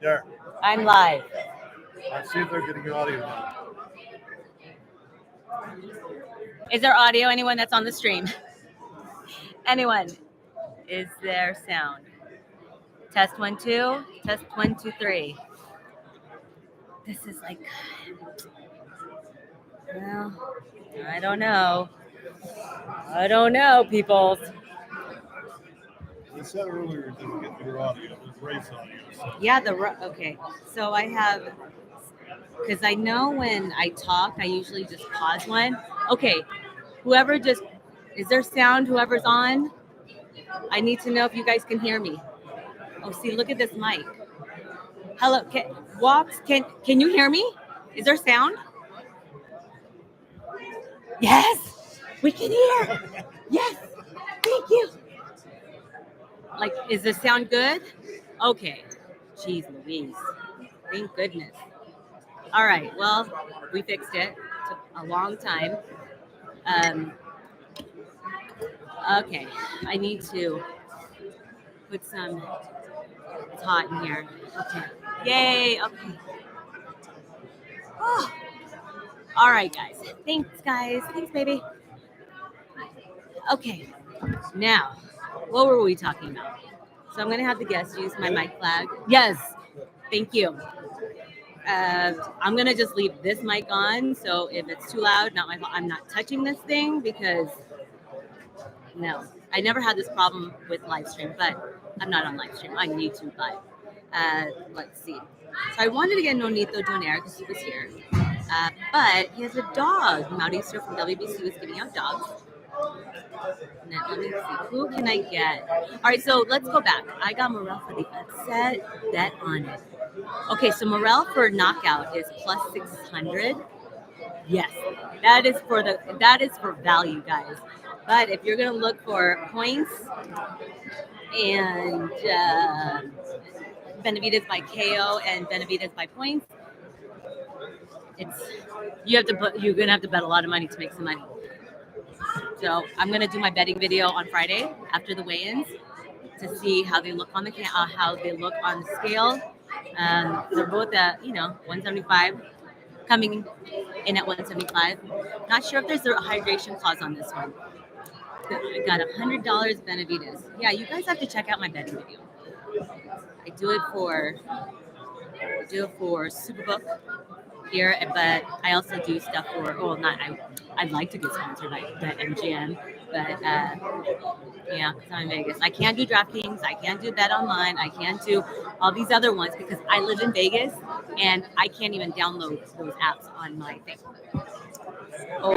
There. I'm live. Let's see if they're getting your audio now. Is there audio? Anyone that's on the stream? Anyone? Is there sound? Test 1 2. Test 1 2 3. This is like, well, I don't know. I don't know, people. They said earlier it didn't get your audio. It was race audio. So. Yeah, okay. So I have, because I know when I talk, I usually just pause one. Okay, whoever just, is there sound? Whoever's on? I need to know if you guys can hear me. Oh, see, look at this mic. Hello, can you hear me? Is there sound? Yes, we can hear. Yes, thank you. Like, is the sound good? Okay. Jeez Louise. Thank goodness. All right, well, we fixed it. It took a long time. Okay, I need to put some, it's hot in here. Okay, yay, okay. Oh. All right, guys. Thanks, baby. Okay, now, what were we talking about? So I'm going to have the guests use my mic flag. Yes, thank you. I'm going to just leave this mic on, so if it's too loud, I'm not touching this thing because, no. I never had this problem with live stream, but I'm not on live stream. I'm on YouTube Live. Let's see. So I wanted to get Nonito Donaire because he was here. But he has a dog. Mauricio from WBC was giving out dogs. Now, let me see. Who can I get? All right, so let's go back. I got Morrell for the upset. Bet on it. Okay, so Morrell for knockout is plus 600. Yes, that is for value, guys. But if you're gonna look for points and Benavidez by KO and Benavidez by points, you're gonna have to bet a lot of money to make some money. So I'm gonna do my betting video on Friday after the weigh-ins to see how they look on the scale. They're both at 175, coming in at 175. Not sure if there's a hydration clause on this one. I got $100 Benavidez. Yeah, you guys have to check out my betting video. I do it for Superbook here, but I also do stuff for, I'd like to get sponsored by MGM, but because I'm in Vegas. I can't do DraftKings, I can't do Bet Online, I can't do all these other ones because I live in Vegas and I can't even download those apps on my thing. Oh,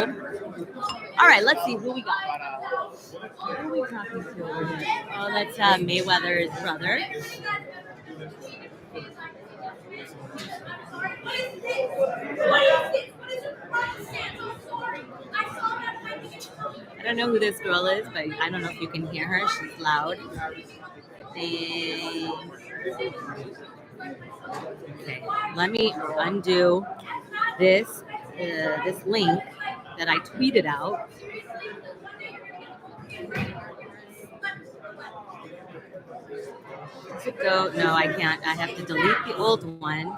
all right, let's see who we got. Who are we talking to over here? Oh, that's Mayweather's brother. I don't know who this girl is, but I don't know if you can hear her. She's loud. Okay, let me undo this link that I tweeted out. Does it go? No, I can't. I have to delete the old one.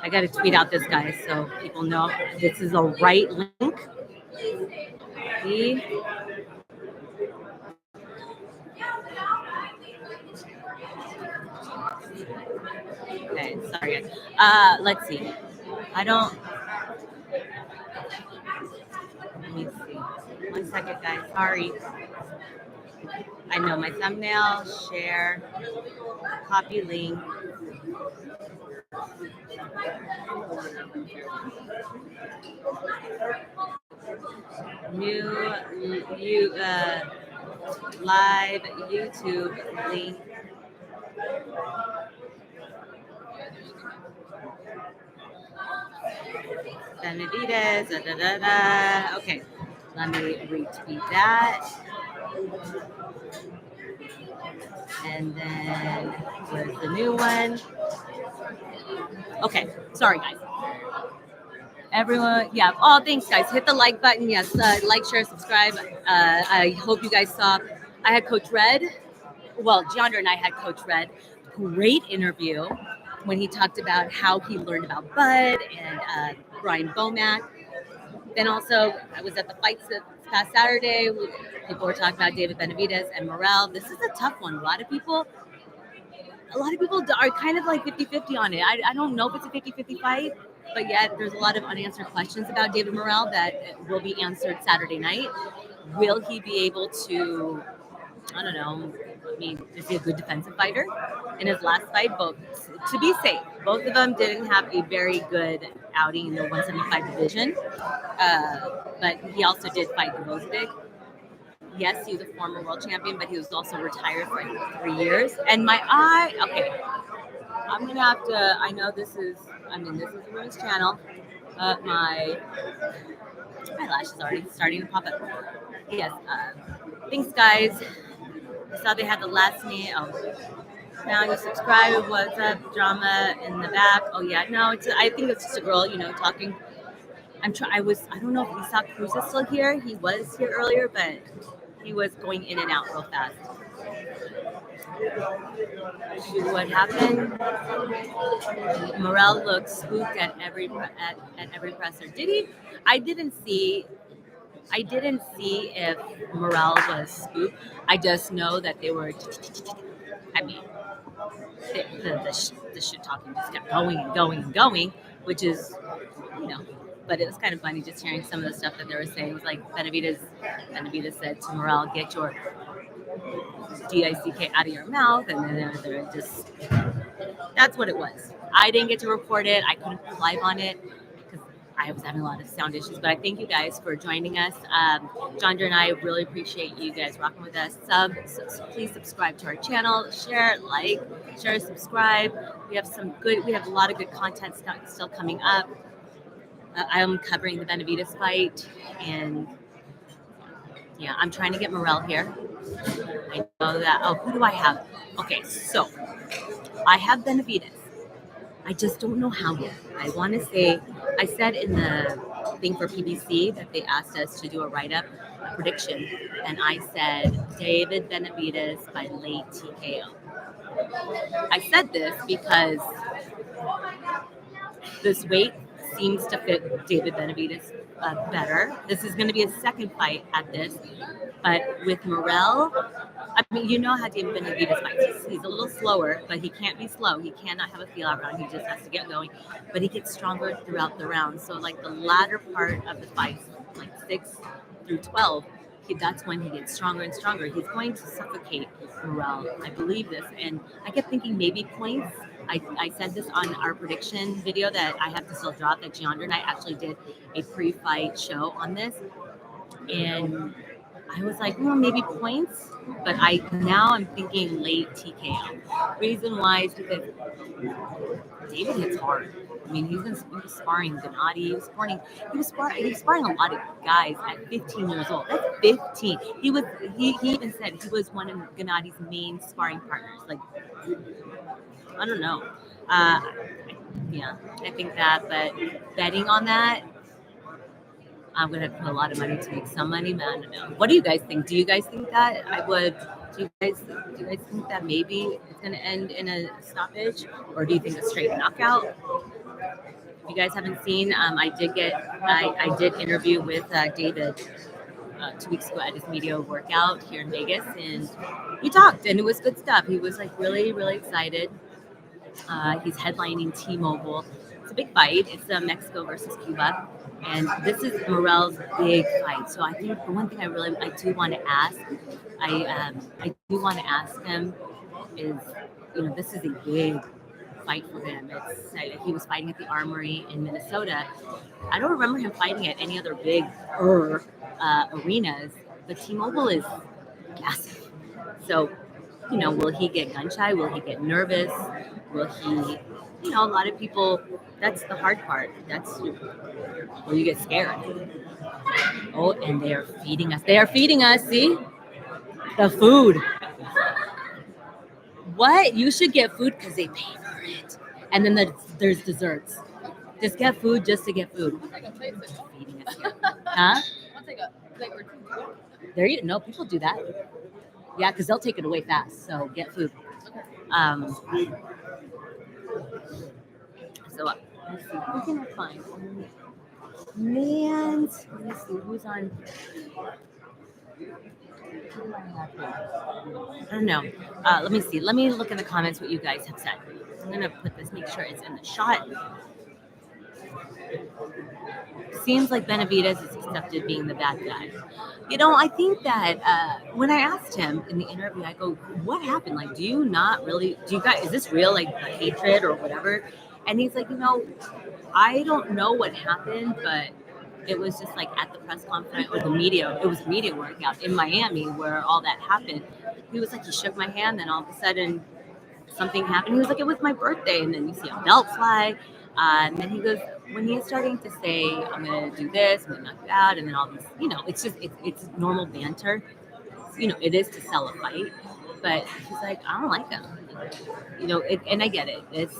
I got to tweet out this, guy, so people know this is a right link. See? Okay, sorry. Let's see. Let me see. 1 second, guys. Sorry. I know my thumbnail, share, copy link. New live YouTube link. Benavidez, Okay, let me retweet that. And then where's the new one? Okay, sorry guys. Everyone, yeah. Oh, thanks guys. Hit the like button. Yes, like, share, subscribe. I hope you guys saw. I had Coach Red. Well, Jeandra and I had Coach Red. Great interview when he talked about how he learned about Bud and Brian Bomack. Then also, I was at the fights this past Saturday. People were talking about David Benavidez and Morrell. This is a tough one. A lot of people are kind of like 50-50 on it. I don't know if it's a 50-50 fight, but yet there's a lot of unanswered questions about David Morrell that will be answered Saturday night. Will he be able to, I don't know, I mean, is he a good defensive fighter? In his last fight, to be safe, both of them didn't have a very good outing in the 175 division. But he also did fight Benavidez. Yes, he was a former world champion, but he was also retired for 3 years. And my eye, okay, I'm gonna have to. I know this is a women's channel. My eyelash is already starting to pop up. Yes. Thanks, guys. I saw they had the last name. Oh, now you subscribe. What's up? Drama in the back. Oh yeah, no, I think it's just a girl, talking. I don't know if Isak Cruz is still here. He was here earlier, but he was going in and out real fast. What happened? Morrell looked spooked at every presser. Did he? I didn't see if Morrell was spooked. I just know that they were. I mean, the shit talking just kept going and going and going, which is, But it was kind of funny just hearing some of the stuff that they were saying. It was like Benavidez said to Morrell, "Get your DICK out of your mouth," and then they're just. That's what it was. I didn't get to report it. I couldn't put live on it because I was having a lot of sound issues. But I thank you guys for joining us. Jeandra and I really appreciate you guys rocking with us. Please subscribe to our channel. Share, subscribe. We have a lot of good content still coming up. I am covering the Benavidez fight, and yeah, I'm trying to get Morrell here. I know that. Oh, who do I have? Okay, so I have Benavidez. I just don't know how yet. I want to say, I said in the thing for PBC that they asked us to do a write-up, a prediction, and I said David Benavidez by late TKO. I said this because this weight seems to fit David Benavidez better. This is going to be a second fight at this, but with Morrell, I mean, you know how David Benavidez fights. He's a little slower, but he can't be slow. He cannot have a feel-out round. He just has to get going. But he gets stronger throughout the round. So, like, the latter part of the fight, like 6 through 12, that's when he gets stronger and stronger. He's going to suffocate Morrell. I believe this. And I kept thinking maybe points. I said this on our prediction video that I have to still drop, that Jeandra and I actually did a pre-fight show on this. And I was like, well, maybe points, but I'm thinking late TKO. Reason why is because David hits hard. I mean, he was sparring Gennady. He was sparring a lot of guys at 15 years old. That's 15. He even said he was one of Gennady's main sparring partners. Like, I don't know. Yeah, I think that, but betting on that, I'm going to put a lot of money to make some money, man. I don't know. What do you guys think? Do you guys think that do you guys think that maybe it's going to end in a stoppage, or do you think a straight knockout? If you guys haven't seen, I did interview with David 2 weeks ago at his media workout here in Vegas, and we talked, and it was good stuff. He was like really, really excited. He's headlining T-Mobile. It's a big fight. It's Mexico versus Cuba. And this is Morrell's big fight. So I think the one thing I do want to ask, I do want to ask him is, this is a big fight for him. He was fighting at the Armory in Minnesota. I don't remember him fighting at any other big arenas, but T-Mobile is massive. So, will he get gun shy? Will he get nervous? Will he, a lot of people, that's the hard part. Will you get scared? Oh, and they are feeding us. They are feeding us, see? The food. What? You should get food because they pay for it. And then there's desserts. Just get food just to get food. Feeding us here. Huh? No, people do that. Yeah, because they'll take it away fast. So get food. So let's see, who can I find? Man, let me see who's on. Who do I have here? I don't know. Let me see. Let me look in the comments what you guys have said. I'm gonna put this, make sure it's in the shot. Seems like Benavidez is accepted being the bad guy. You know, I think that when I asked him in the interview, I go, "What happened? Like, do you guys? Is this real? Like, hatred or whatever?" And he's like, I don't know what happened, but it was just like at the press conference or the media. It was a media workout in Miami where all that happened. He was like, he shook my hand, then all of a sudden something happened. He was like, it was my birthday, and then you see a belt fly. And then he goes, when he's starting to say, I'm going to do this, I'm going to knock you out, and then all these, it's just, it's normal banter. It is to sell a fight, but he's like, I don't like him. And I get it. If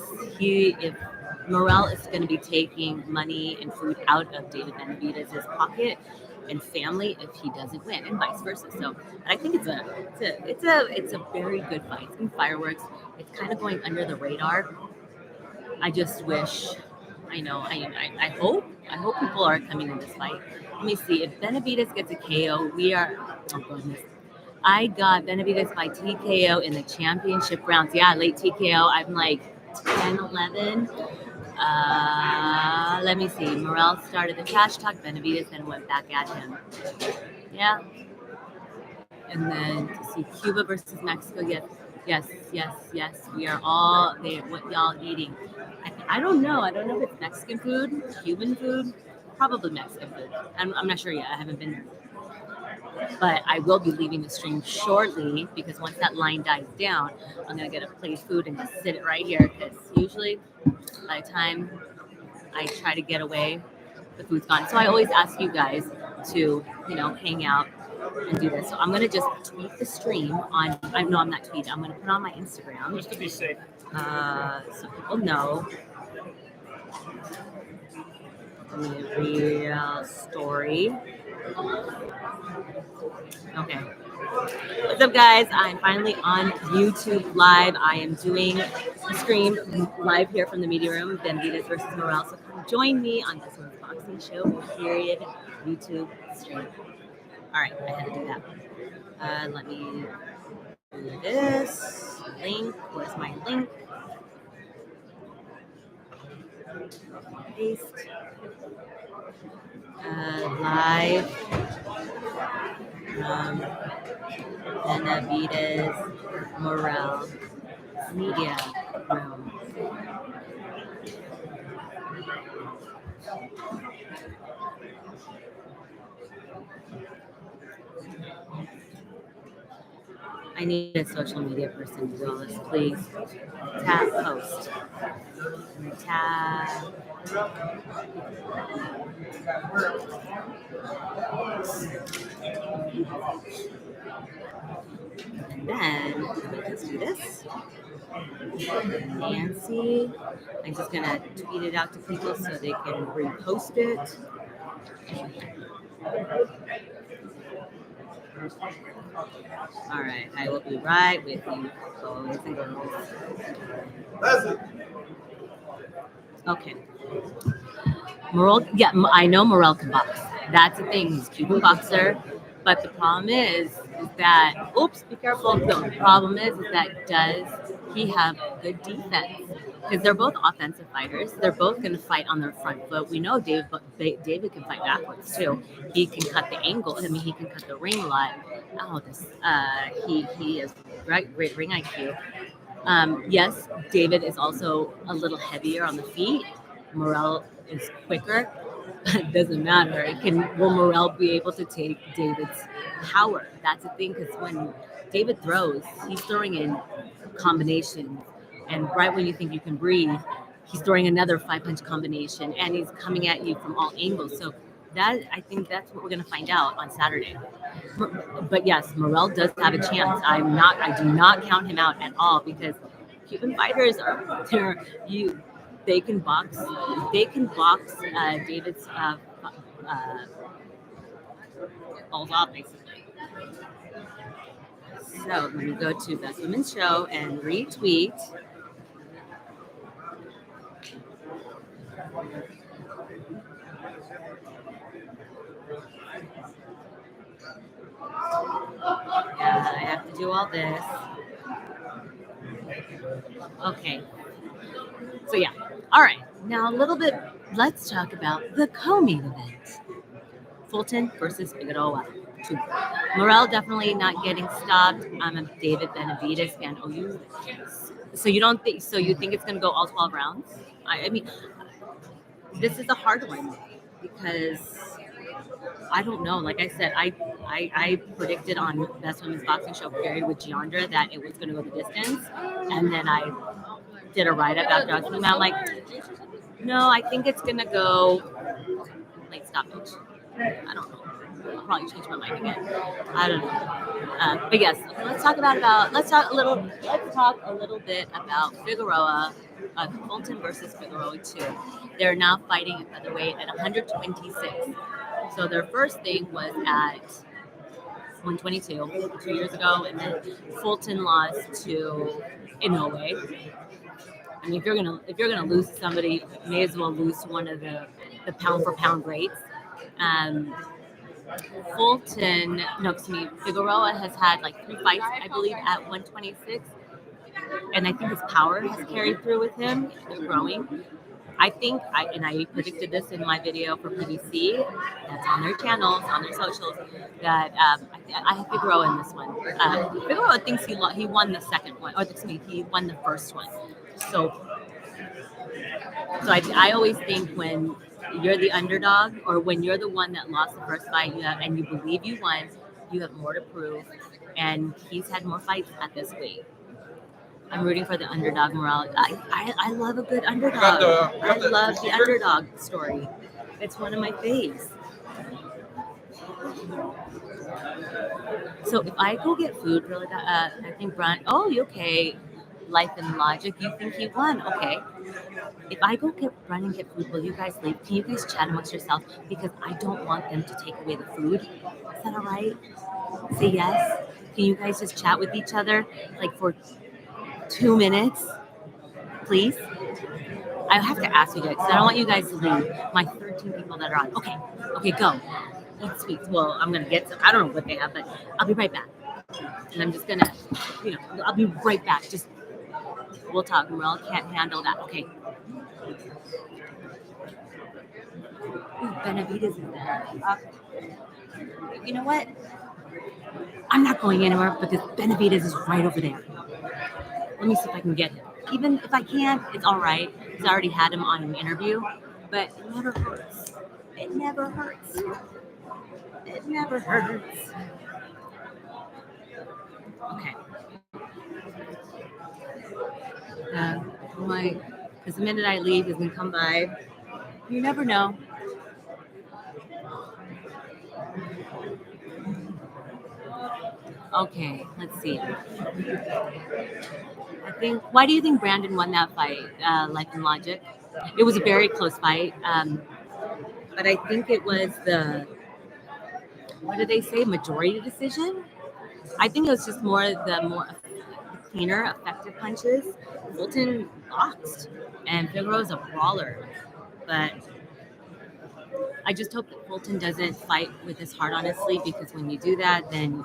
Morrell is going to be taking money and food out of David Benavidez's pocket and family if he doesn't win, and vice versa. So, I think it's a very good fight. It's been fireworks. It's kind of going under the radar. I just wish, I hope people are coming in this fight. Let me see. If Benavidez gets a KO, oh goodness. I got Benavidez by TKO in the championship rounds. Yeah, late TKO. I'm like 10, 11. Let me see. Morrell started the trash talk. Benavidez then went back at him. Yeah. And then to see Cuba versus Mexico. Yes. We are all there. What y'all eating? I don't know. I don't know if it's Mexican food, Cuban food, probably Mexican food. I'm not sure yet. I haven't been there. But I will be leaving the stream shortly because once that line dies down, I'm going to get a plate of food and just sit it right here because usually by the time I try to get away, the food's gone. So I always ask you guys to, hang out and do this. So I'm going to just tweet the stream on, I'm not tweeting, I'm going to put on my Instagram. Just to be safe. So people know. Real story. Okay. What's up, guys? I'm finally on YouTube Live. I am doing a stream live here from the Media Room, Benavidez versus Morrell. So come join me on this one's boxing show, period, YouTube stream. All right, I had to do that. Let me do this. Link. Where's my link? Paste. Live. Benavidez Morrell Media Room. I need a social media person to do all this, please. Tap post. Tap. And then let's do this. Nancy. I'm just gonna tweet it out to people so they can repost it. All right, I will be right with you, boys and girls. Okay. Morrell, yeah, I know Morrell can box. That's the thing. He's a Cuban boxer. But the problem is that, oops, be careful. The problem is that does he have good defense? Because they're both offensive fighters. They're both going to fight on their front foot. We know David can fight backwards too. He can cut the angle. I mean, he can cut the ring a lot. Oh, he has great ring IQ. Yes, David is also a little heavier on the feet. Morrell is quicker. It doesn't matter. Will Morrell be able to take David's power? That's the thing, because when David throws, he's throwing in combinations, and right when you think you can breathe, he's throwing another 5-punch combination, and he's coming at you from all angles. So I think that's what we're going to find out on Saturday. But yes, Morrell does have a chance. I do not count him out at all, because Cuban fighters they can box. They can box David's balls off, basically. So let me go to Best Women's Show and retweet. Yeah, I have to do all this. Okay. So yeah. All right. Now a little bit, let's talk about the co-main event. Fulton versus Figueroa. Morrell definitely not getting stopped. I'm a David Benavidez fan. Oh, you? So you don't think? So you think it's going to go all 12 rounds? I mean, this is a hard one because I don't know. Like I said, I predicted on Best Women's Boxing Show period with Jeandra that it was going to go the distance, and then I did a write up after I was I'm like, no, I think it's going to go late stoppage. I don't know. I'll probably change my mind again. I don't know. But yes, let's talk a little bit about Figueroa, Fulton versus Figueroa 2. They're now fighting at featherweight at 126. So their first thing was at 122 2 years ago, and then Fulton lost to Inoue. I mean, if you're gonna lose to somebody, you may as well lose to one of the pound for pound greats. Figueroa has had like 3 fights, I believe, at 126, and I think his power has carried through with him. They're growing. I think, I predicted this in my video for PBC, that's on their channels, on their socials, that I have Figueroa in this one. Figueroa thinks he won the second one, or he won the first one. So I always think when you're the underdog, or when you're the one that lost the first fight, and you believe you won, you have more to prove. And he's had more fights at this weight. I'm rooting for the underdog Morrell. I love a good underdog. I love the underdog story. It's one of my faves. So if I go get food, really, I think Brian. Oh, you okay? Life and Logic. You think he won? Okay. If I go run and get food, will you guys leave? Can you guys chat amongst yourselves? Because I don't want them to take away the food. Is that all right? Say yes. Can you guys just chat with each other like for 2 minutes, please? I have to ask you guys because I don't want you guys to leave. My 13 people that are on. Okay, go. Eat sweets. Well, I'm gonna get some. I don't know what they have, but I'll be right back. And I'm just gonna, I'll be right back. Just we'll talk. Morrell can't handle that. Okay. Ooh, Benavidez is there. You know what? I'm not going anywhere because Benavidez is right over there. Let me see if I can get him. Even if I can't, it's all right. Because I already had him on an interview. But it never hurts. It never hurts. It never hurts. Okay. Because the minute I leave, he's going to come by. You never know. Okay, let's see. Why do you think Brandon won that fight, Life and Logic? It was a very close fight, but I think it was what did they say, majority decision? I think it was just more cleaner, effective punches. Fulton boxed, and Figueroa's a brawler, but I just hope that Fulton doesn't fight with his heart on his sleeve, because when you do that, then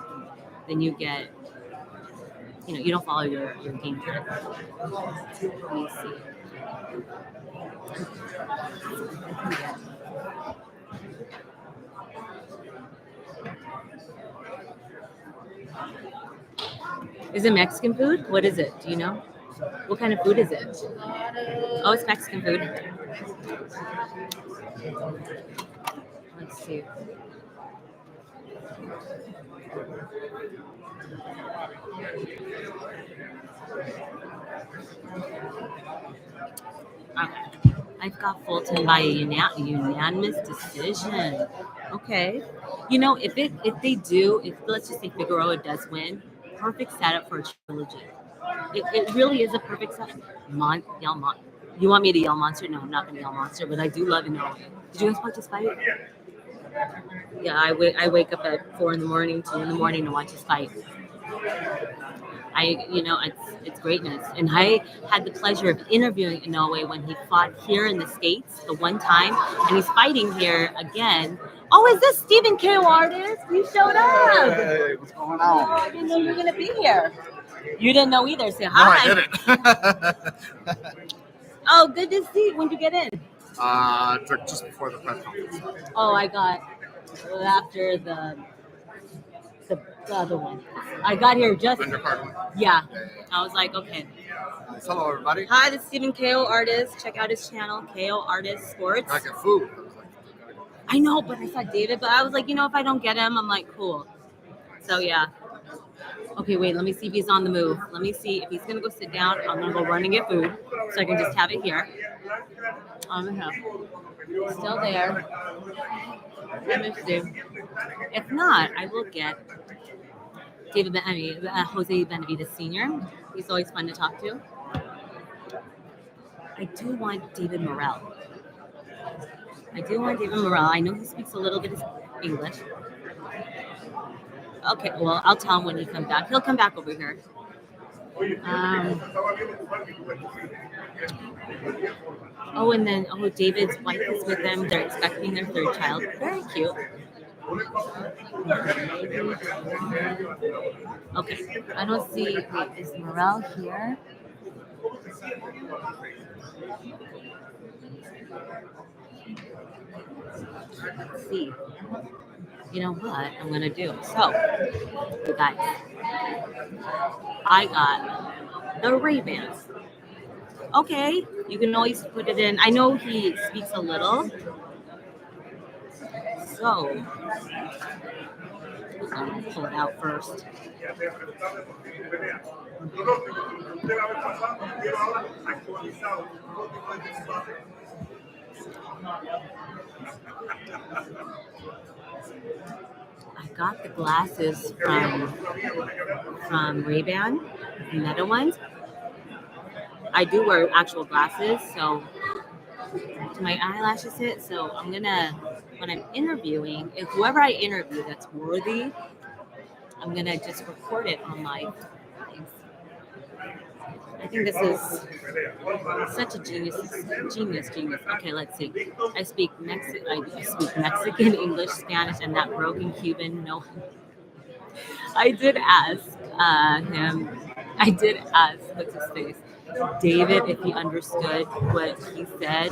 you get, you don't follow your game plan. Let me see. Is it Mexican food? What is it? Do you know? What kind of food is it? Oh, it's Mexican food. Let's see. Okay. I've got Fulton by a unanimous decision. Okay. If let's just say Figueroa does win, perfect setup for a trilogy. It really is a perfect setup. You want me to yell monster? No, I'm not going to yell monster, but I do love Inoue. Did you guys watch this fight? Yeah, I wake up at 4 in the morning, 2 in the morning to watch this fight. It's greatness. And I had the pleasure of interviewing Inoue when he fought here in the States the one time, and he's fighting here again. Oh, is this Stephen KO artist? You showed up. Hey, what's going Oh, on? I didn't know you were gonna be here. You didn't know either. Say No, hi. I didn't. Oh, good to see. When'd you get in? Just before the press conference. Oh, I got after the other one. I got here just Undercard one. yeah. I was like, okay. Hello, everybody. Hi, this is Stephen KO Artist. Check out his channel, KO Artist Sports. I got food. I know, but I saw David, but I was like, if I don't get him, I'm like, cool. So yeah. Okay, wait, let me see if he's on the move. Let me see if he's gonna go sit down. I'm gonna go run and get food so I can just have it here. Still there. Let me see. If not, I will get Jose Benavidez Sr. He's always fun to talk to. I do want David Morrell. I know he speaks a little bit of English. Okay, well, I'll tell him when he comes back. He'll come back over here. And then David's wife is with them. They're expecting their third child. Very cute. Okay, I don't see. Wait, is Morrell here? Let's see. You know what I'm gonna do? So, you guys, I got the Ray-Bans. Okay, you can always put it in. I know he speaks a little, so I'm gonna pull it out first. I got the glasses from Ray-Ban, the Meta ones. I do wear actual glasses, so my eyelashes hit. So I'm gonna, when I'm interviewing, if whoever I interview that's worthy, I'm gonna just record it on my things. I think this is such a genius. Okay, let's see. I speak Mexican, English, Spanish, and that broken Cuban. No, I did ask him. What's his face, David, if he understood what he said,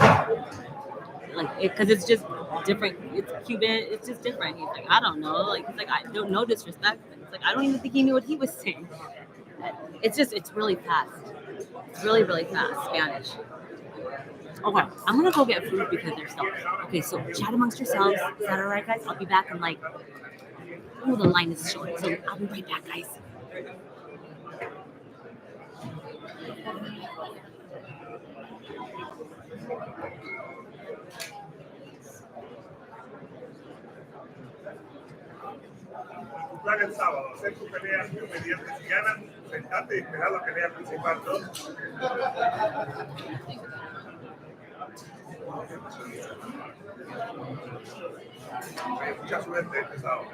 because it's just different. It's Cuban. It's just different. He's like, I don't know. He's like, I don't know disrespect. He's like, I don't even think he knew what he was saying. It's really fast. It's really, really fast Spanish. Okay, I'm gonna go get food because there's stuff. Okay, so chat amongst yourselves. Is that all right, guys? I'll be back in the line is short, so I'll be right back, guys. Plan el sábado, hacer tu pelea mediante si ganas, sentarte y esperar la pelea principal, ¿no? Mucha suerte este sábado.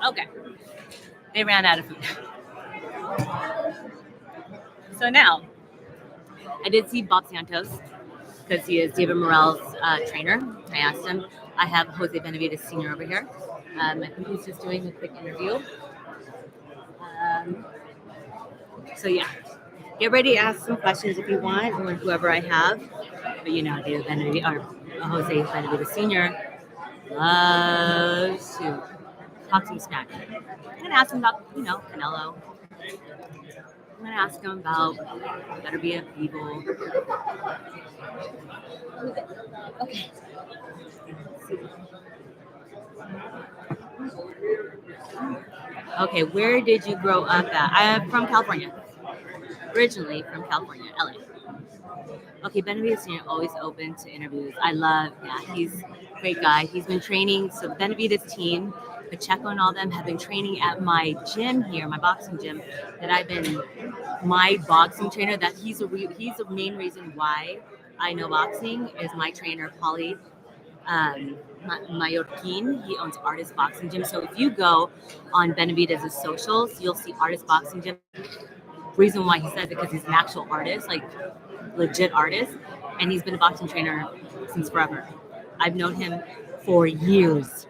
Okay, They ran out of food. So now, I did see Bob Santos because he is David Morrell's trainer. I asked him. I have Jose Benavidez Sr. over here. I think he's just doing a quick interview. So yeah, get ready to ask some questions if you want, or whoever I have. But you know, David Benavidez or Jose Benavidez Sr. loves to talk some smack. I'm gonna ask him about, Canelo. I'm gonna ask him about better be a people. Okay. Okay, where did you grow up at? I am from California. Originally from California, LA. Okay, Benavidez Sr. always open to interviews. He's a great guy. He's been training, so the Benavidez team, Pacheco and all them have been training at my gym here, my boxing gym, that I've been my boxing trainer, that he's the main reason why I know boxing is my trainer, Paulie Mallorquin. He owns Artist Boxing Gym. So if you go on Benavidez's socials, you'll see Artist Boxing Gym. Reason why he says it because he's an actual artist, like legit artist, and he's been a boxing trainer since forever. I've known him for years.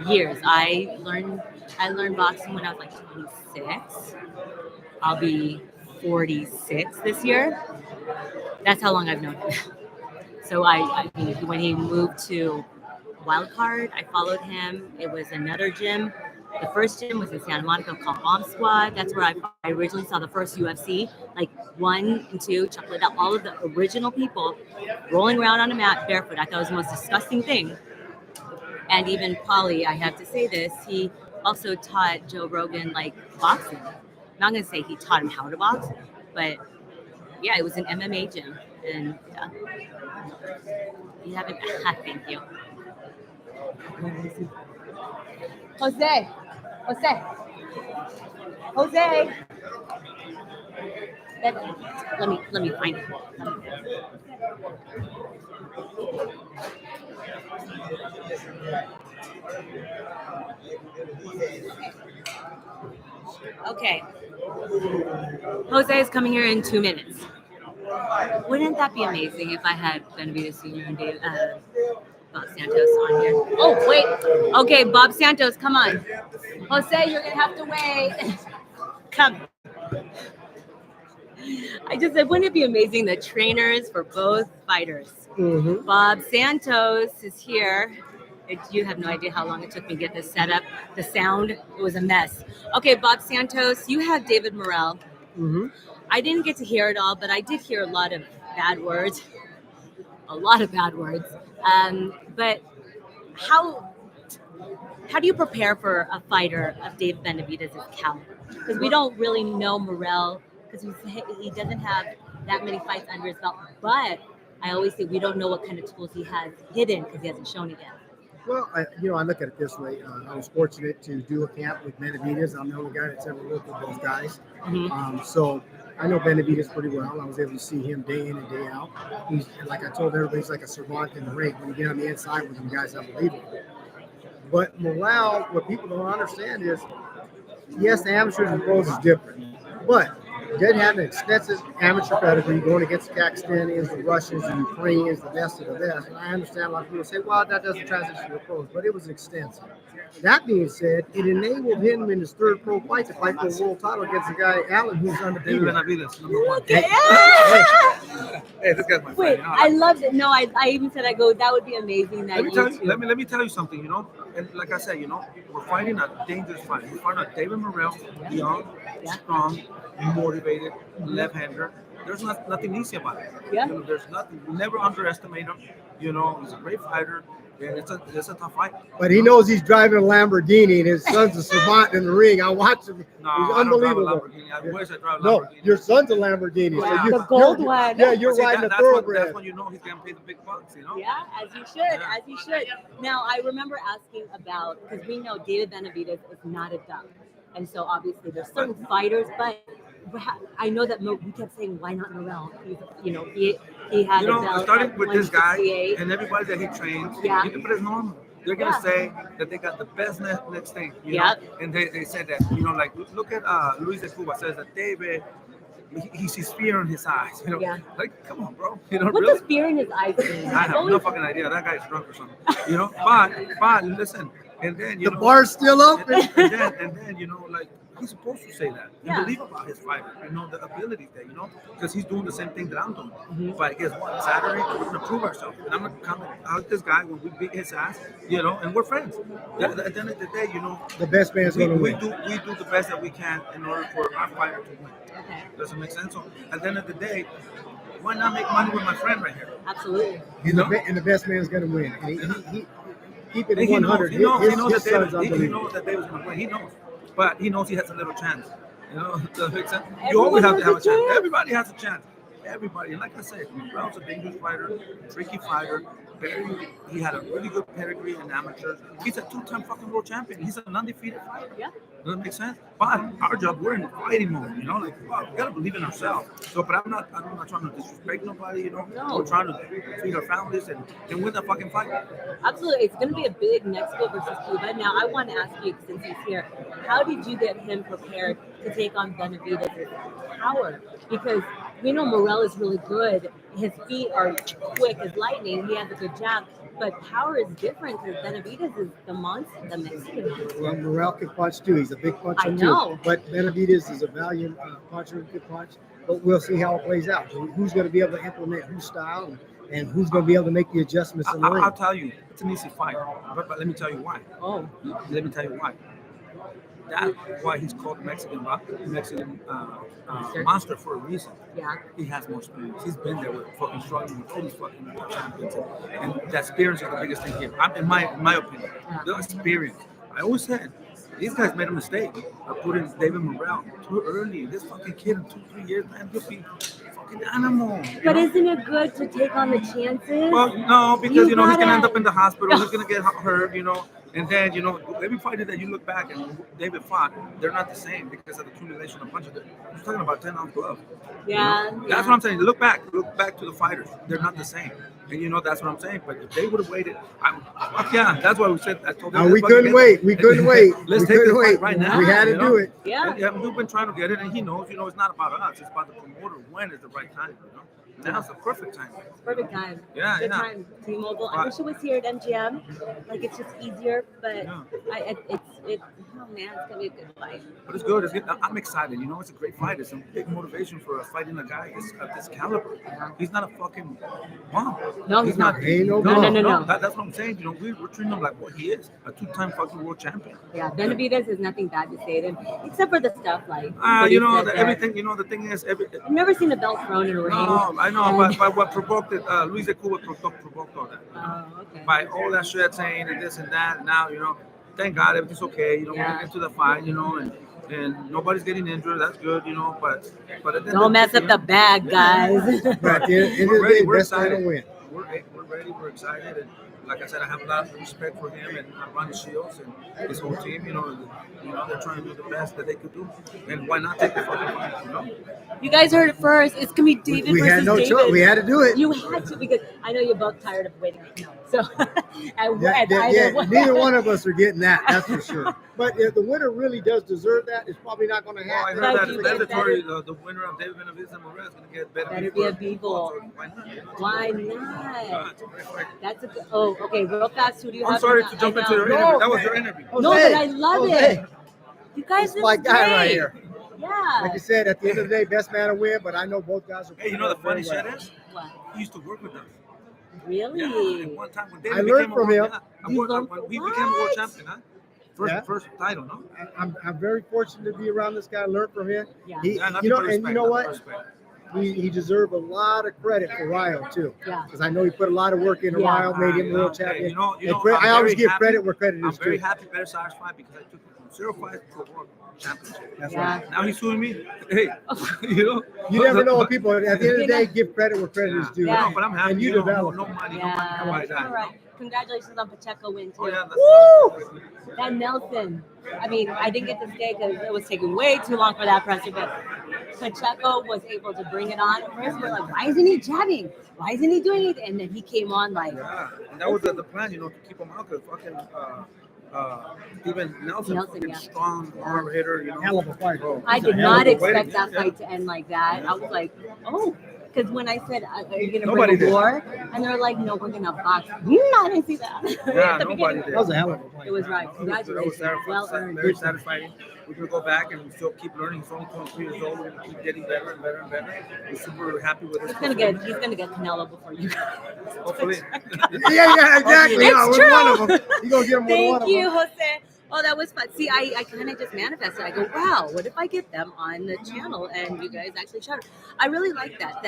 I learned boxing when I was like 26. I'll be 46 this year. That's how long I've known him. So I mean, when he moved to Wildcard, I followed him. It was another gym. The first gym was in Santa Monica called Bomb Squad. That's where I originally saw the first UFC, like 1 and 2, chocolate out, all of the original people rolling around on a mat barefoot. I thought it was the most disgusting thing. And even Paulie, I have to say this, he also taught Joe Rogan like boxing. I'm not going to say he taught him how to box, but yeah, it was an MMA gym. And yeah, you haven't, thank you. Jose. Let me find it. Okay. Jose is coming here in 2 minutes. Wouldn't that be amazing if I had Benavidez Sr. and Bob Santos on here? Oh, wait. Okay, Bob Santos, come on. Jose, you're going to have to wait. Come. I just said, wouldn't it be amazing, the trainers for both fighters? Mm-hmm. Bob Santos is here. You have no idea how long it took me to get this set up. The sound, it was a mess. Okay, Bob Santos, you have David Morrell. Mm-hmm. I didn't get to hear it all, but I did hear a lot of bad words. But how do you prepare for a fighter of David Benavidez's caliber? Because we don't really know Morrell, because he doesn't have that many fights under his belt. But I always say we don't know what kind of tools he has hidden because he hasn't shown it yet. Well, I look at it this way. I was fortunate to do a camp with Benavidez. I'm the only guy that's ever worked with those guys. Mm-hmm. So I know Benavidez pretty well. I was able to see him day in and day out. He's, like I told everybody, he's like a savant in the ring. When you get on the inside with him, guys, unbelievable. But Morrell, what people don't understand is, yes, the amateurs and pros is different. But did have an extensive amateur pedigree going against the Pakistanians, the Russians, the Ukrainians, the best of the best. And I understand a lot of people say, well, that doesn't transition to the pros, but it was extensive. That being said, it enabled him in his third pro fight to fight for a world title against a guy, Allen, who's undefeated. Benavidez, Look at hey, this guy's my Wait, friend. I loved it. No, I even said, that would be amazing. That let me tell you something, and like I said, we're fighting a dangerous fight. We're fighting a David Morrell, young, strong, motivated, left-hander. There's nothing easy about it. Yeah. There's nothing. You never underestimate him. He's a great fighter, and it's a tough fight. But he knows he's driving a Lamborghini, and his son's a savant in the ring. I watch him. No, he's unbelievable. I wish I drive a Lamborghini. No, your son's a Lamborghini. Yeah. So the gold one. Yeah, you're riding a thoroughbred. That's when you know he's going to pay the big bucks, Yeah, as you should. Now, I remember asking about, because we know David Benavidez is not a duck. And so obviously there's certain fighters, but I know that we kept saying, why not Morrell? He had a belt. Starting with this guy and everybody that he trains, but it's normal. They're gonna Yeah. say that they got the best next thing, you Yep. know. And they said that, you know, like look at Luis de Cuba says that David, he sees fear in his eyes, you know. Yeah. Like, come on, bro, you know, What really. does fear in his eyes mean? I have no fucking idea. That guy's drunk or something, you know. But listen, and then you The know, bar's still open. and then you know, like he's supposed to say that and Yeah. believe about his fighter, you know, the abilities there, you know, because he's doing the same thing that I'm doing. Mhm. But guess what? Saturday we're gonna prove ourselves, and I'm gonna come out this guy when we beat his ass, you know, and we're friends. At the end of the day, you know, The best man's we, going to we win. do the best that we can in order for our fighter to win. Okay. Does it make sense? So at the end of the day, why not make money with my friend right here? Absolutely. You know? And the best man's going to win. And he keep it And he 100. knows His that son's David, he unbelievable. knows that David's gonna win. He knows, but he knows he has a little chance. You know, does that make sense? You Everyone always have to has have a a chance. chance. Everybody has a chance. Everybody. And like I said, Morrell's a dangerous fighter, tricky fighter. He had a really good pedigree in amateurs. He's a two-time fucking world champion. He's an undefeated fighter. Yeah. Does that make sense? But our job, we're in fighting mode, you know, like wow, we gotta believe in ourselves. So, but I'm not trying to disrespect nobody, you know. No. We're trying to feed our families and win that fucking fight. Absolutely. It's going to be a big Mexico versus Cuba. Now, I want to ask you, since he's here, how did you get him prepared to take on Benavidez's power? Because we know Morrell is really good. His feet are quick as lightning. He has a good jab. But power is different because Benavidez is the monster, the Mexican monster. Well, Morrell can punch too. He's a big puncher I know. too. But Benavidez is a valiant puncher who can punch. But we'll see how it plays out. Who's going to be able to implement whose style and who's going to be able to make the adjustments in the ring. I'll tell you, it's an easy fight. But let me tell you why. Oh, Let me tell you why. That's why he's called the Mexican monster for a reason. yeah. He has more experience. He's been there with fucking struggling with all these fucking champions, and that experience is the biggest thing here. In my opinion, the experience. I always said these guys made a mistake of putting David Morrell too early. This fucking kid in 2-3 years, man, he'll be a fucking animal. But isn't it good to take on the chances? Well, no, because you know he's gonna gotta- end up in the hospital. He's gonna get hurt, you know. And then, you know, every fighter that you look back and David fought, they're not the same because of the accumulation of punches. You're talking about 10-ounce gloves. Yeah. That's what I'm saying. Look back to the fighters. They're not the same. And you know, that's what I'm saying. But if they would have waited, yeah, that's why we said, I told them. No, we couldn't wait. We couldn't wait. Let's We take couldn't this wait. fight right now. We had to you do know? it. Yeah. Yeah, we've been trying to get it, and he knows, you know, it's not about us. It's about the promoter. When is the right time, you know? Now's the perfect time. Perfect time. Yeah, Good yeah. time. T-Mobile. I Right. wish it was here at MGM. Like it's just easier, but Yeah. Oh man, it's gonna be a good fight. But it's good. I'm excited. You know, it's a great fight. It's a big motivation for us fighting a guy of this caliber. He's not a fucking bum. No, he's not. Ain't no No, bum. no. That's what I'm saying. You know, we're treating him like what he is, a two-time fucking world champion. Yeah, Benavidez has nothing bad to say to him, except for the stuff like. You know, said there. everything. You know, the thing is, I've never seen a belt thrown in a ring. No, I know, And- but what provoked it, Luis de Cuba provoked all that. Oh, okay. By all that shit saying and this and that, and now, you know, thank God everything's okay. You know, Yeah. we're into the fight, you know, and nobody's getting injured. That's good, you know, but Don't mess up the bag, guys. But at the end of We're the ready. day, We're best man excited. will win. We're ready. We're excited. And like I said, I have a lot of respect for him and Ronnie Shields and his whole team. You know, they're trying to do the best that they could do. And why not take the fucking fight? You know. You guys heard it first. It's gonna be David We versus had no David. choice. We had to do it. You had to because I know you're both tired of waiting. So, Yeah, neither one of us are getting that. That's for sure. But if the winner really does deserve that, it's probably not going to Well, I happen. heard Thank that you, mandatory, the winner of David Benavidez Morrell is going to get Better be a B-ball. Why not? Why not? It's a great fight. That's a good. Oh, okay. Real fast. Who do you have? I'm sorry in to that? jump I into your know. interview. That was your interview. No, but I love Jose. it. You guys, It's my this is guy right great. here. Yeah. Like I said, at the end of the day, best man will win. But I know both guys are. Hey, you know the funny very shit well. is? What? He used to work with us. Really? Yeah, and one time when David I learned became from a him. world, You learned when from we became a world what? champion, huh? Yeah. First title, no? I'm very fortunate to be around this guy. Learn from him. Yeah. He, Yeah, nothing you know, but and respect, you know nothing but what? respect. He deserved a lot of credit for Ryo too. Yeah. Because I know he put a lot of work into Yeah. Ryo, made him world Okay, champion. you know, And I'm I always very give happy. credit where credit I'm is very due. happy, very satisfied because I took him from 0 fights to a world championship. That's Yeah. right. Now he's suing me. Hey, you know, You never know what people. At the end of the day, give credit where credit is due. Yeah. No, but I'm happy. And you you know, develop. no money, Yeah. no money. All right. Congratulations on Pacheco win too. Oh yeah, Woo! That Nelson. I mean, I didn't get to stay because it was taking way too long for that presser, but Pacheco was able to bring it on. First, we're like, why isn't he jabbing? Why isn't he doing it? And then he came on like, Yeah, and that was the plan, to keep him out because fucking Steven Nelson, fucking yeah. strong arm hitter, Hell of a fight. Bro, I he's did a hell not of a weight. expect that fight to end like that. I was like, oh, because when I said, are you going to Nobody bring a did. war? And they're like, no, we're going to box. I didn't see that. Yeah, At the nobody beginning. did. That was a hell of a fight. It was right. That Congratulations. was Well earned. very satisfying. We're gonna go back and still keep learning. He's only 23 years old. We're gonna keep getting better and better and better. We're super happy with this. He's gonna get Canelo before you guys. Hopefully. Yeah, exactly. It's Yeah, with true. one of them. You gonna get him with one Thank of you, them. Jose. Oh, that was fun. See, I kind of just manifested. I go, wow, what if I get them on the channel and you guys actually shout it? I really like that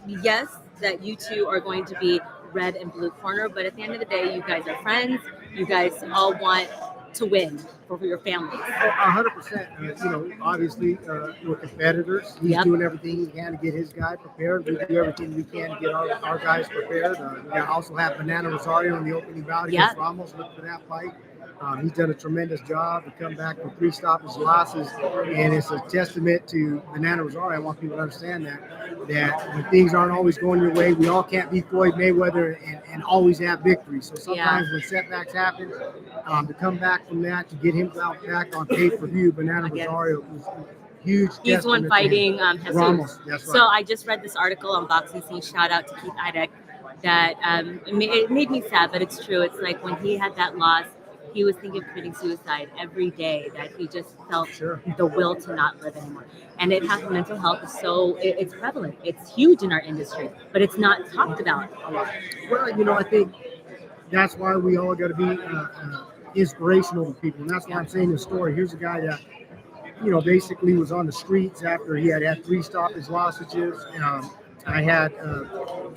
yes, that you two are going to be red and blue corner, but at the end of the day, you guys are friends. You guys all want to win for your families. 100%. Obviously, we're competitors. He's Yep. doing everything he can to get his guy prepared. We do everything we can to get our guys prepared. We also have Banana Rosario in the opening bout against Ramos. Look for that fight. He's done a tremendous job to come back from 3 stoppage losses, and it's a testament to Banana Rosario. I want people to understand that when things aren't always going your way, we all can't be Floyd Mayweather and always have victories. So sometimes when setbacks happen, to come back from that, to get him back on pay-per-view, Banana Rosario was huge. He's one fighting Jesus. Ramos. That's right. So I just read this article on Boxing Scene. Shout out to Keith Idek. That it made me sad, but it's true. It's like when he had that loss, he was thinking of committing suicide every day, that he just felt the will to not live anymore. And it has mental health is it's prevalent. It's huge in our industry, but it's not talked about a lot. Well, I think that's why we all got to be inspirational to people. And that's why I'm saying this story. Here's a guy that, basically was on the streets after he had 3 stoppage losses. I had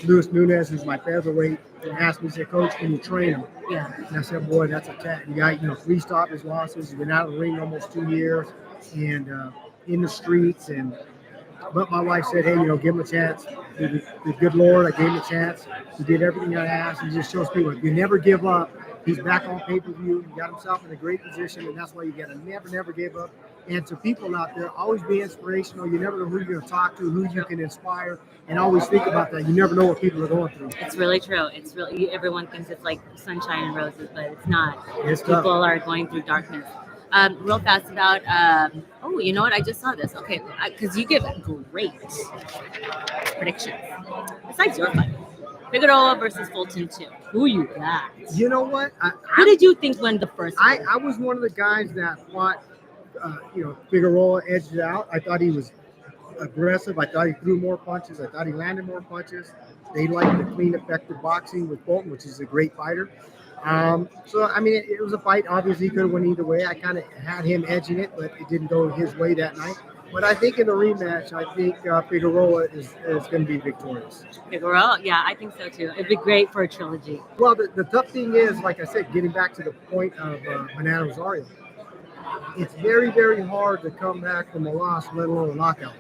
Luis Nunez, who's my featherweight, asked me, said, Coach, can you train him? Yeah. And I said, boy, that's a cat. You got, 3 stoppage losses. You've been out of the ring almost 2 years and in the streets. But my wife said, hey, give him a chance. The good Lord, I gave him a chance. He did everything I asked. He just shows people, if you never give up, he's back on pay-per-view. He got himself in a great position, and that's why you got to never give up. And to people out there, always be inspirational. You never know who you're going to talk to, who you can inspire, and always think about that. You never know what people are going through. It's really true. It's really, everyone thinks it's like sunshine and roses, but it's not. It's People tough. are going through darkness. Real fast about, you know what? I just saw this. Okay, because you give great predictions. Besides your fight, Figueroa versus Fulton 2. Who you got? You know what? Who did you think won the first one? I was one of the guys that thought, Figueroa edged it out. I thought he was aggressive. I thought he threw more punches. I thought he landed more punches. They like the clean, effective boxing with Fulton, which is a great fighter. It was a fight. Obviously, he could have won either way. I kind of had him edging it, but it didn't go his way that night. But I think in the rematch, Figueroa is going to be victorious. Figueroa? Yeah, I think so too. It'd be great for a trilogy. Well, the tough thing is, like I said, getting back to the point of Banana Rosario, it's very, very hard to come back from a loss, let alone a knockout.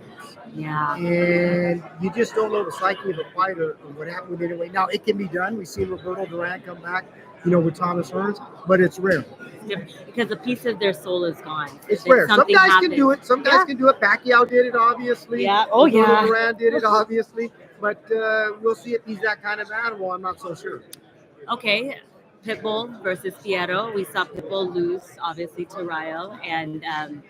Yeah. And you just don't know the psyche of a fighter or what happened anyway. Now, it can be done. We've seen Roberto Duran come back, with Thomas Hearns, but it's rare. Because a piece of their soul is gone. It's rare. Some guys can do it. Some guys Yeah. can do it. Pacquiao did it, obviously. Yeah. Oh, Roberto yeah. Duran did it, obviously. But we'll see if he's that kind of animal. I'm not so sure. Okay. Pitbull versus Fierro. We saw Pitbull lose, obviously, to Rayo. And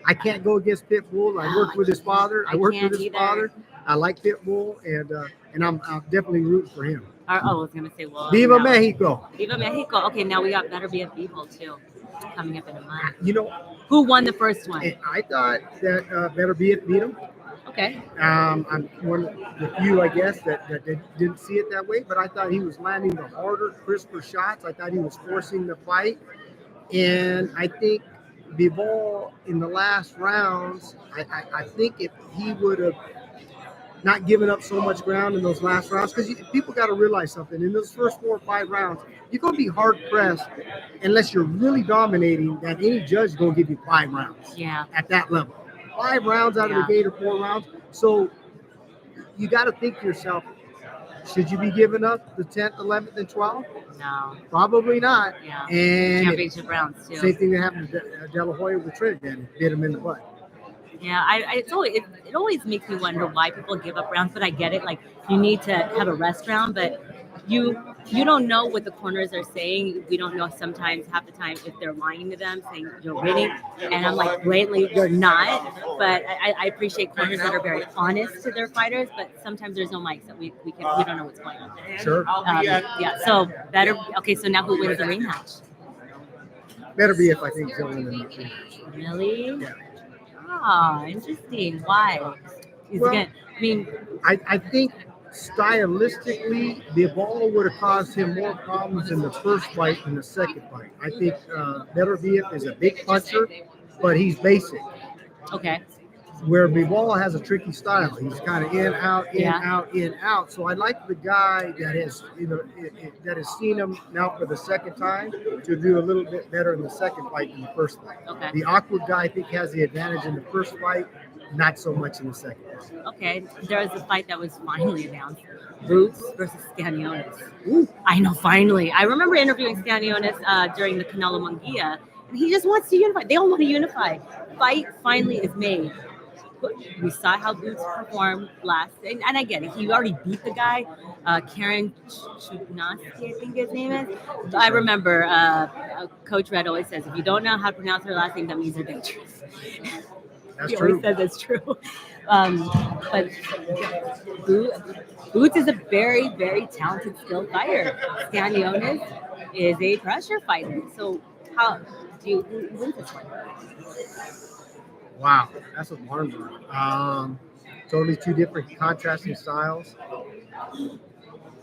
I can't go against Pitbull. I worked with his father. I worked with his father. I like Pitbull, and I'm definitely rooting for him. I was going to say, well. Viva no. Mexico. Viva Mexico. Okay, now we got Better Be a People, too, coming up in a month. Who won the first one? I thought that Better Be It beat him. Okay. I'm one of the few, I guess, that didn't see it that way, but I thought he was landing the harder, crisper shots. I thought he was forcing the fight. And I think Bivol in the last rounds, I think if he would have not given up so much ground in those last rounds, because people got to realize something. In those first 4 or 5 rounds, you're going to be hard-pressed unless you're really dominating, that any judge is going to give you 5 rounds at that level. 5 rounds out of the gate or 4 rounds. So you got to think to yourself, should you be giving up the 10th, 11th, and 12th? No. Probably not. Yeah. And championship rounds, too. Same thing that happened to De La Hoya with Trinidad. It bit him in the butt. Yeah, it always makes me wonder why people give up rounds, but I get it. Like you need to have a rest round, but you don't know what the corners are saying. We don't know sometimes half the time if they're lying to them, saying you're winning, and I'm like blatantly you're not. But I appreciate corners that are very honest to their fighters, but sometimes there's no mics that we don't know what's going on. Sure. Yeah. So better. Okay. So now who wins the rematch? Better be if I think he'll win the rematch. Really? Yeah. Ah, interesting. Why? He's Well, gonna, I mean, I think stylistically, the ball would have caused him more problems in the first fight than the second fight. I think Benavidez is a big puncher, but he's basic. okay. Where Bivol has a tricky style. He's kind of in, out, in, Yeah. out, in, out. So I like the guy that has that has seen him now for the second time to do a little bit better in the second fight than the first fight. Okay. The awkward guy, I think, has the advantage in the first fight, not so much in the second. Okay. There was a fight that was finally announced. Boots versus Stanionis. Ooh. I know, finally. I remember interviewing Stanionis during the Canelo Munguia, and he just wants to unify. They all want to unify. Fight finally is made. We saw how Boots performed last, and I get it. He already beat the guy, Karen Chudnowski, I think his name is. I remember Coach Red always says, if you don't know how to pronounce her last name, that means you're dangerous. That's He true. always says that's true. But Boots is a very, very talented, skilled fighter. Stanionis is a pressure fighter. So how do you win this fight? Wow, that's a barn burner. Totally two different contrasting styles.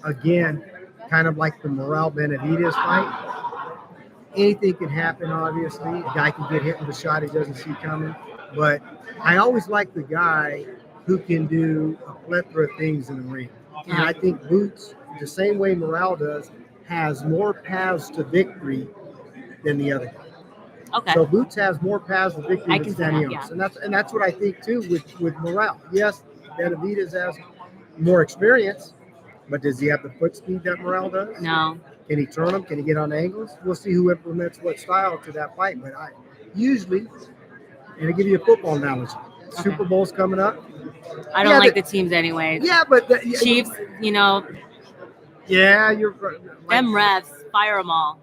Again, kind of like the Morrell Benavidez fight. Anything can happen, obviously. A guy can get hit with a shot he doesn't see coming. But I always like the guy who can do a plethora of things in the ring. And I think Boots, the same way Morrell does, has more paths to victory than the other guy. Okay. So Boots has more paths to victory I than can see that, Stanionis, yeah. and that's what I think too with Morrell. Yes, Benavidez has more experience, but does he have the foot speed that Morrell does? No. Can he turn them? Can he get on angles? We'll see who implements what style to that fight. But I usually, and to give you a football analogy, Super Bowl's coming up. I don't like the teams anyway. Yeah, but Chiefs, you know, yeah, you're right. them refs, fire them all.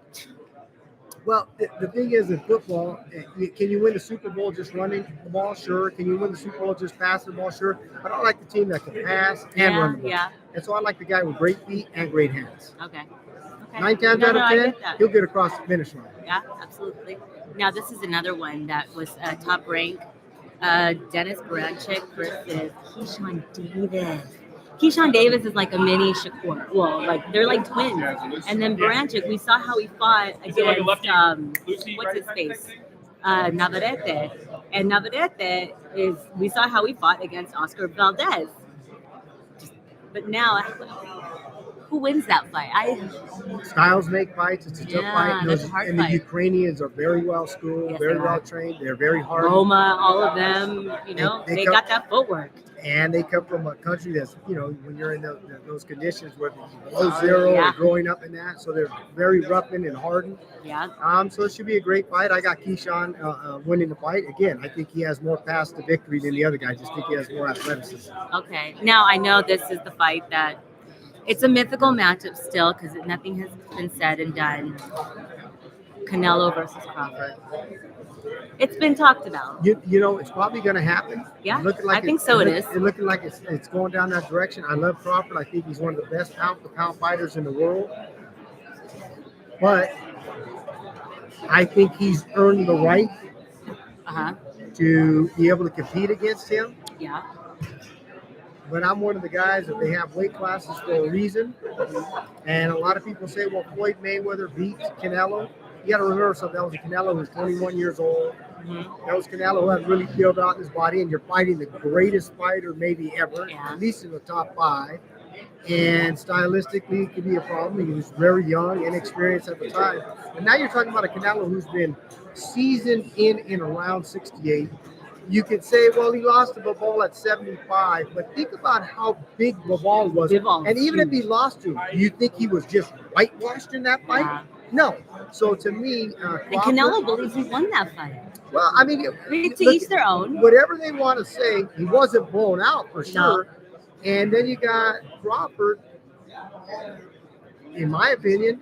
Well, the thing is in football, can you win the Super Bowl just running the ball? Sure. Can you win the Super Bowl just passing the ball? Sure. But I like the team that can pass and run the ball. Yeah. And so I like the guy with great feet and great hands. Okay. 9 times out of 10, he'll get across the finish line. Yeah, absolutely. Now, this is another one that was top rank. Dennis Baranchik versus Keyshawn Davis. Keyshawn Davis is like a mini Shakur. Well, like they're like twins. And then Baranchik, we saw how he fought against what's his face, Navarrete. And Navarrete we saw how he fought against Oscar Valdez. But now, who wins that fight? Styles make fights. It's a tough fight. That's a hard and fight. the Ukrainians are very well schooled, Yes, very they well are. trained. They're very hard. Roma, all of them, you know, They they come- got that footwork. And they come from a country that's, when you're in those conditions where it's below zero Yeah. or growing up in that, so they're very roughened and hardened. Yeah. So it should be a great fight. I got Keyshawn winning the fight. Again, I think he has more paths to victory than the other guy. I just think he has more athleticism. Okay. Now I know this is the fight that it's a mythical matchup still because nothing has been said and done. Canelo versus Crawford. It's been talked about. It's probably going to happen. Yeah, Looking like I think so. It is. It's looking like it's going down that direction. I love Crawford. I think he's one of the best pound-for-pound fighters in the world. But I think he's earned the right to be able to compete against him. Yeah. But I'm one of the guys that they have weight classes for a reason. And a lot of people say, well, Floyd Mayweather beat Canelo. You got to remember something. That was Canelo who's 21 years old. Mm-hmm. That was Canelo who had really filled out his body, and you're fighting the greatest fighter maybe ever, at least in the top 5. And stylistically, it could be a problem. He was very young, inexperienced at the time. And now you're talking about a Canelo who's been seasoned in around 68. You could say, well, he lost to Bivol at 75, but think about how big Bivol was. And even if he lost to him, do you think he was just whitewashed in that fight? No. So to me, And Crawford, Canelo believes he won that fight. well, I mean, I mean, to look, each their own. whatever they want to say, he wasn't blown out for No. sure. And then you got Crawford. In my opinion,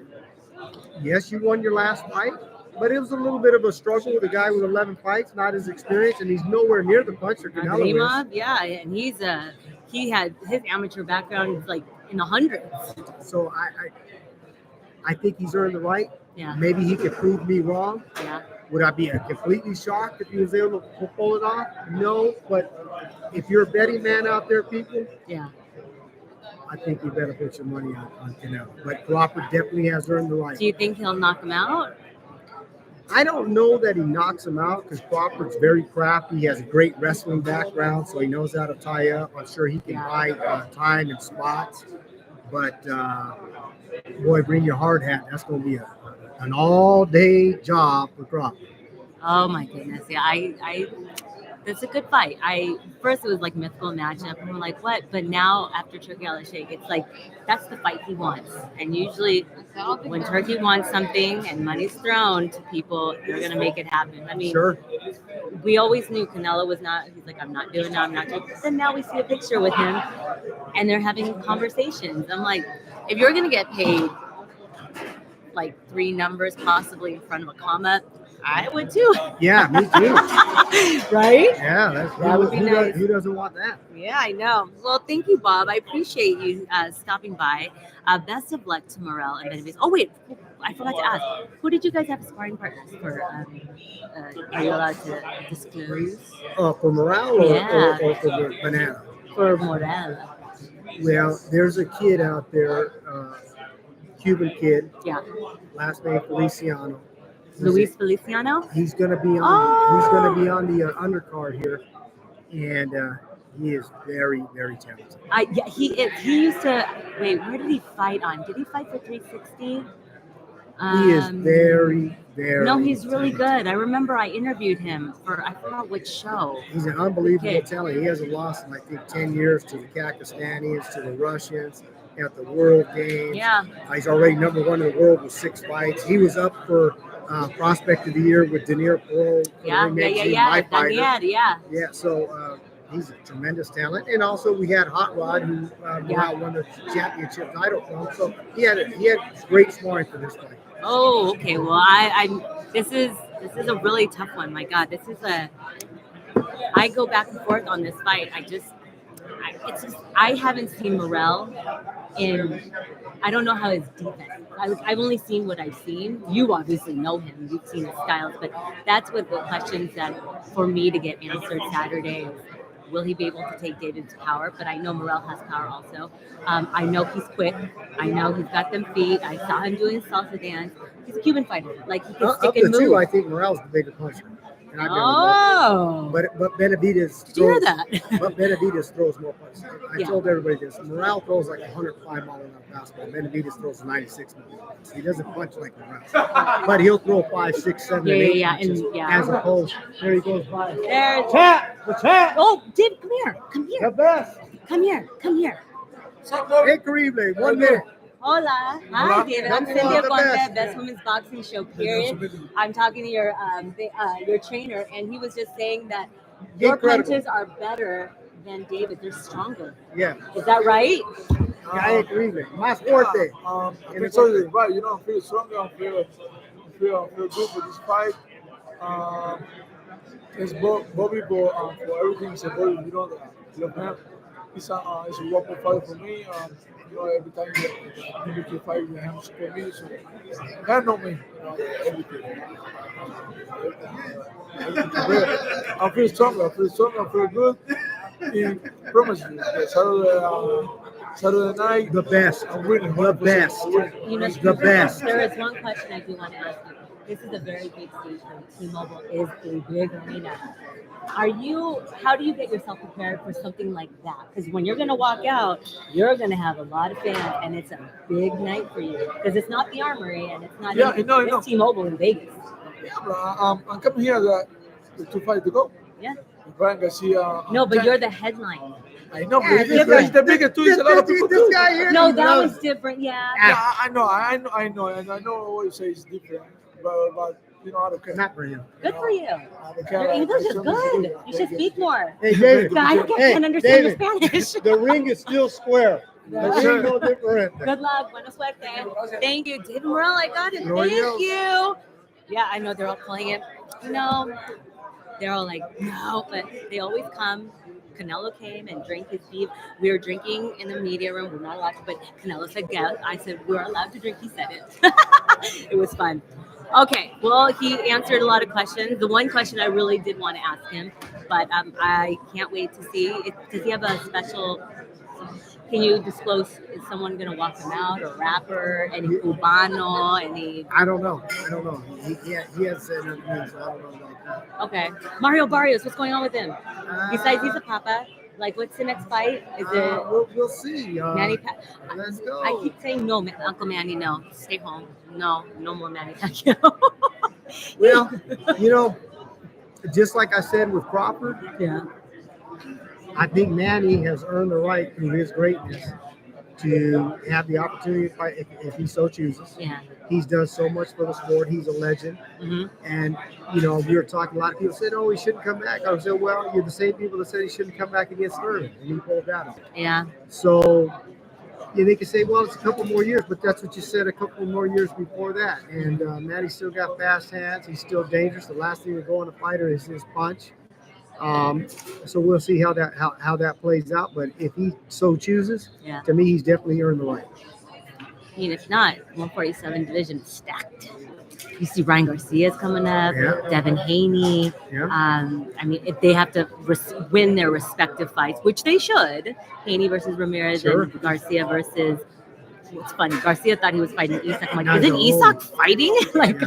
yes, you won your last fight, but it was a little bit of a struggle with a guy with 11 fights, not as experienced, and he's nowhere near the puncher Canelo is. Benavidez, yeah, and he had his amateur background is like in the hundreds. So I think he's earned the right. Yeah, Maybe he could prove me wrong. yeah. Would I be completely shocked if he was able to pull it off? No, but if you're a betting man out there, people, Yeah. I think you better put your money on Canelo. But Crawford definitely has earned the right. Do you think he'll knock him out? I don't know that he knocks him out because Crawford's very crafty. He has a great wrestling background, so he knows how to tie up. I'm sure he can buy time and spots. But, boy, bring your hard hat. That's going to be an all-day job for Crawford. Oh my goodness, yeah. I that's a good fight. First it was like mythical matchup, and we're like, what? But now after Turkey Al Sheikh, it's like that's the fight he wants. And usually, when Turkey wants something and money's thrown to people, they're gonna make it happen. I mean, Sure. we always knew Canelo was not. He's like, I'm not doing that. I'm not doing. But then now we see a picture with him, and they're having conversations. I'm like, if you're gonna get paid like 3 numbers possibly in front of a comma, I would too. Yeah, me too. Right? Yeah, That would be nice. Who doesn't want that? Yeah, I know. Well, thank you, Bob. I appreciate you stopping by. Best of luck to Morrell and Benavidez. Oh, wait. I forgot to ask. Who did you guys have as sparring partners for? Are you allowed to disclose? For Morrell Yeah. or for the Banana? For Morrell. Well, there's a kid out there, Cuban kid, Yeah. last name Feliciano. Luis Feliciano? He's gonna be on. Oh. He's gonna be on the undercard here, and he is very, very talented. Yeah, he is. He used to. Wait, where did he fight on? Did he fight for 360? He is very, very. No, he's really talented. good. I remember I interviewed him for I forgot which show. He's an unbelievable Kid. talent. He hasn't lost in, I think, 10 years to the Kazakhstanis, to the Russians, at the World Games. Yeah. He's already number 1 in the world with 6 fights. He was up for Prospect of the Year with Daniel Pro. Yeah. Yeah. Yeah. So he's a tremendous talent. And also we had Hot Rod, who won the championship title from. So he had great sparring for this fight. Oh, okay. Well, this is a really tough one. My God, I go back and forth on this fight. I haven't seen Morrell in. I don't know how his defense. I've only seen what I've seen. You obviously know him. You've seen his styles, but that's what the questions that for me to get answered Saturday is. Will he be able to take David's power? But I know Morrell has power also. I know he's quick. I know he's got them feet. I saw him doing salsa dance. He's a Cuban fighter. Like he can stick Up and the move. two, I think Morrell's the bigger puncher. And I've Oh. But Benavidez Did you hear throws, that? but Benavidez throws more punches. I Yeah. told everybody this. Morrell throws like 105 mile an hour fastball. Benavidez throws 96 mile an hour. He doesn't punch like Morrell, but he'll throw 5, 6, 7, and 8 punches. As opposed, there he goes by. There's The chat. Oh, Dave, come here. Come The here. best. Come here. Come here. Increíble. 1 minute. Hola. Hi, David. I'm Number Cynthia one, the Conte, best. Best Women's Boxing Show, period. I'm talking to your trainer, and he was just saying that your Incredible. punches are better than David. They're stronger. Yeah. Is that right? Increíble. Más fuerte. I can tell you right. You know, I feel stronger. I feel good for this fight. It's Bobby for everything. It's a Bobby. You know, love him. It's a wonderful fight for me. You know, every time you make a fight with him, support me. So that know me. You know, everything. I feel stronger. I feel good. I promise you. Saturday night, The best. I'm winning. The best. You know, The best. There is one question I do want to ask you. This is a very big stage for T-Mobile. Is a big arena. How do you get yourself prepared for something like that? Because when you're going to walk out, you're going to have a lot of fans, and it's a big night for you. Because it's not the Armory, and it's not I know. it's T-Mobile in Vegas. Yeah, bro. I'm coming here to fight to go. Yeah. Brian Garcia. No, but you're the headline. I know, Yeah, but he's the biggest too. He's a lot of people This too. guy here. No, he that loves- was different. Yeah. Yeah, I know what you say is different, but you know, I don't care. Not for him. Good for you. I don't care. Your English is I good. You should speak more. Hey, David. Guys Hey, can't understand your David, Spanish. the ring is still square. The Yes, ring sir. no different. Good luck. Buena suerte. Thank you. David Morrell, I got it. Rosario. Thank you. Yeah, I know they're all playing it. No, they're all like, no, but they always come. Canelo came and drank his beef. We were drinking in the media room. We're not allowed to, but Canelo said, "Yes." I said, "We're allowed to drink." He said it. It was fun. Okay, well, he answered a lot of questions. The one question I really did want to ask him, but I can't wait to see. Does he have a special? Can you disclose? Is someone going to walk him out? A rapper? Any cubano? Any? I don't know. He has said nothing to me, so I don't know about that. Okay, Mario Barrios. What's going on with him? Besides, he's Uh, a papa. Like, what's the next fight? Is it we'll see. Manny? Let's go. I keep saying no, Uncle Manny. No, stay home. No more Manny Pacquiao. Well, you know, just like I said with Crawford, Yeah. I think Manny has earned the right through his greatness to have the opportunity to fight if he so chooses. Yeah. He's done so much for the sport. He's a legend. Mm-hmm. And, you know, we were talking, a lot of people said, oh, he shouldn't come back. I said, well, you're the same people that said he shouldn't come back against Thurman. And he pulled out. Yeah. So yeah, they can say, well, it's a couple more years, but that's what you said a couple more years before that. And Manny's still got fast hands. He's still dangerous. The last thing to go on a fighter is his punch. So we'll see how that plays out. But if he so chooses, Yeah. to me, he's definitely earned the right. I mean, if not, 147 division is stacked. You see Ryan Garcia's coming up, Yeah. Devin Haney. Yeah. I mean, if they have to win their respective fights, which they should, Haney versus Ramirez Sure. and Garcia versus. It's funny. Garcia thought he was fighting Isak. I'm like, No, isn't no. Isak fighting? Like,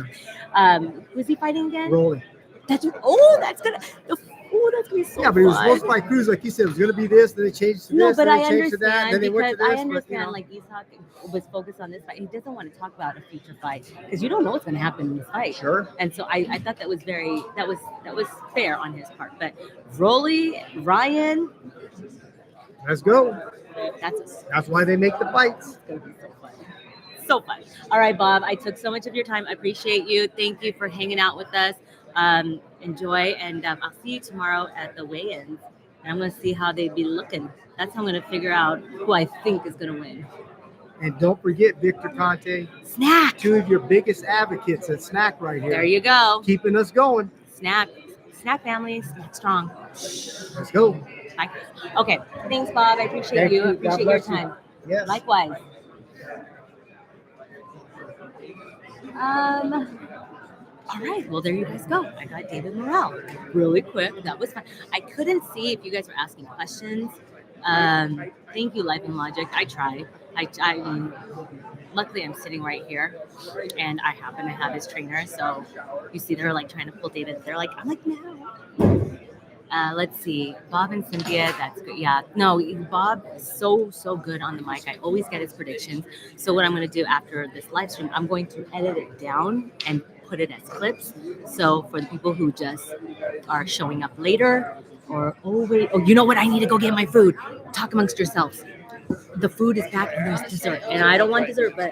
Yeah. who's he fighting again? Rolling. That's gonna be so. Yeah, but he was fun. supposed to fight Cruz, like you said, it was going to be this, then they changed to No, this, but then I they changed to that, understand then they went because to this. I understand but, you know, like Isak was focused on this fight. He doesn't want to talk about a future fight because you don't know what's going to happen in this fight. Sure. And so I thought that was that was fair on his part. But Rolly, Ryan, Let's go. that's Why they make the fights. going to be so fun. So fun. All right, Bob. I took so much of your time. I appreciate you. Thank you for hanging out with us. Enjoy, and I'll see you tomorrow at the weigh-ins. And I'm going to see how they be looking. That's how I'm going to figure out who I think is going to win. And don't forget Victor Conte, Snack. two of your biggest advocates at Snack right here. There you go. Keeping us going. Snack family, snack strong. Let's go. Bye. Okay. Thanks, Bob. I appreciate Thank you. I you. God appreciate your bless you. time. Yes. Likewise. All right. Well, there you guys go. I got David Morrell. Really quick. That was fun. I couldn't see if you guys were asking questions. Thank you, Life and Logic. I tried. Luckily, I'm sitting right here, and I happen to have his trainer. So you see, they're like trying to pull David. They're like, I'm like, no. Let's see. Bob and Cynthia, that's good. Yeah. No, Bob is so good on the mic. I always get his predictions. So what I'm going to do after this live stream, I'm going to edit it down and put it as clips. So for the people who just are showing up later or, you know what? I need to go get my food. Talk amongst yourselves. The food is back and there's dessert. And I don't want dessert, but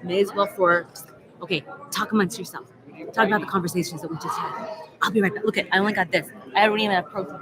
may as well okay, talk amongst yourselves. Talk about the conversations that we just had. I'll be right back. Look I only got this. I don't even have protein.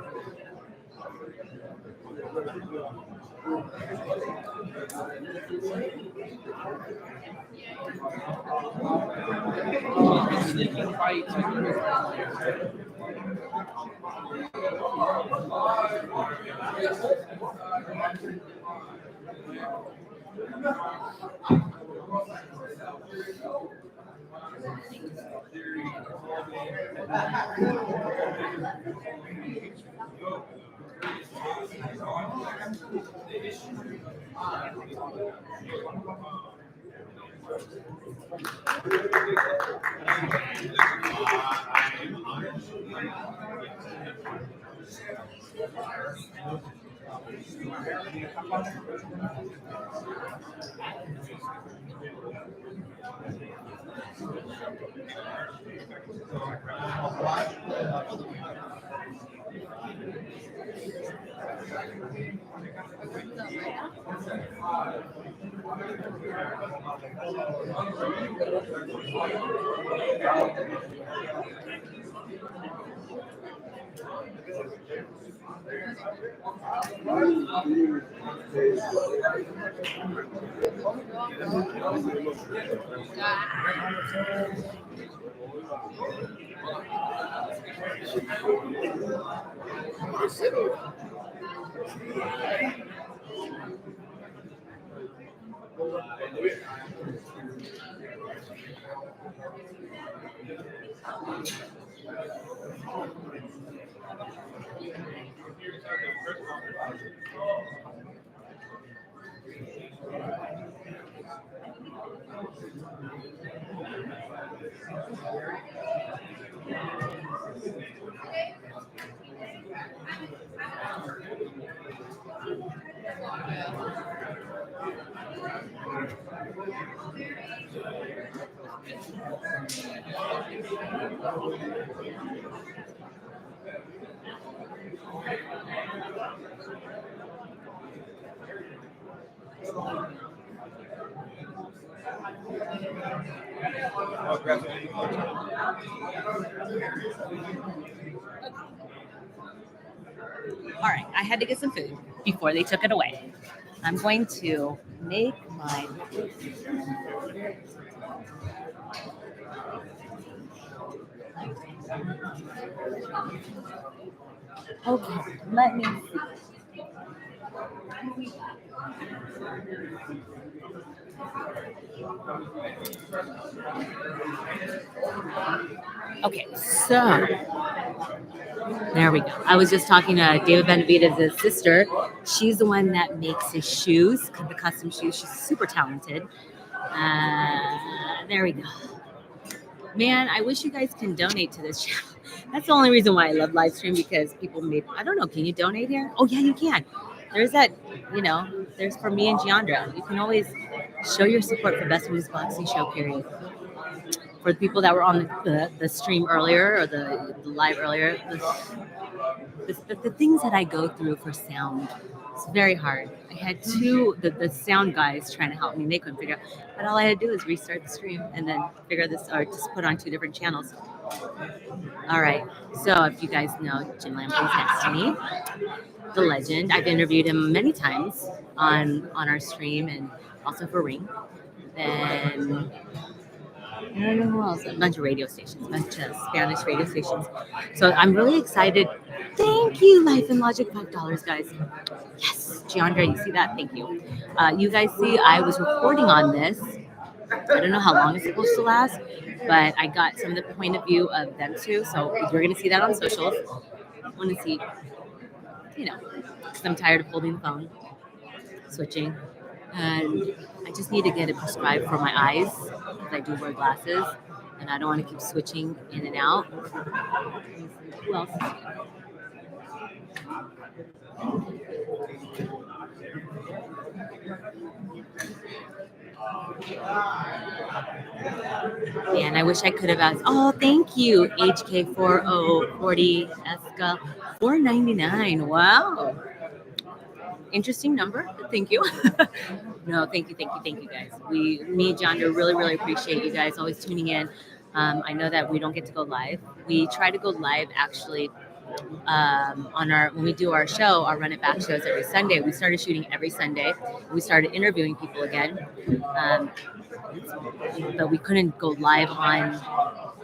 All right, I had to get some food before they took it away. I'm going to make my okay, let me see. Okay, so there we go. I was just talking to David Benavidez' sister. She's the one that makes his shoes, the custom shoes. She's super talented. There we go. Man, I wish you guys can donate to this channel. That's the only reason why I love live stream, because people I don't know, can you donate here? Oh yeah, you can. There's that, there's for me and Jeandra. You can always show your support for Best Women's Boxing Show, period. For the people that were on the stream earlier, or the live earlier, the things that I go through for sound, it's very hard. I had the sound guys trying to help me, and they couldn't figure out. But all I had to do is restart the stream and then figure this, or just put on 2 different channels. All right. So if you guys know Jim Lampley's next to me, the legend. I've interviewed him many times on our stream and also for Ring. Then I don't know who else. A bunch of radio stations, a bunch of Spanish radio stations. So I'm really excited. Thank you, Life and Logic, $5, guys. Yes, Jeandra, you see that? Thank you. You guys see, I was recording on this. I don't know how long it's supposed to last, but I got some of the point of view of them too. So you're going to see that on socials. I want to see, because I'm tired of holding the phone, switching. And I just need to get it prescribed for my eyes, because I do wear glasses, and I don't want to keep switching in and out. Who else? Man, I wish I could have asked. Oh, thank you, HK4040 Esca, $4.99. Wow. Interesting number. Thank you. No, thank you, guys. Me and Jeandra really appreciate you guys always tuning in. I know that we don't get to go live. We try to go live actually when we do our show, our Run It Back shows every Sunday. We started shooting every Sunday. We started interviewing people again, but we couldn't go live on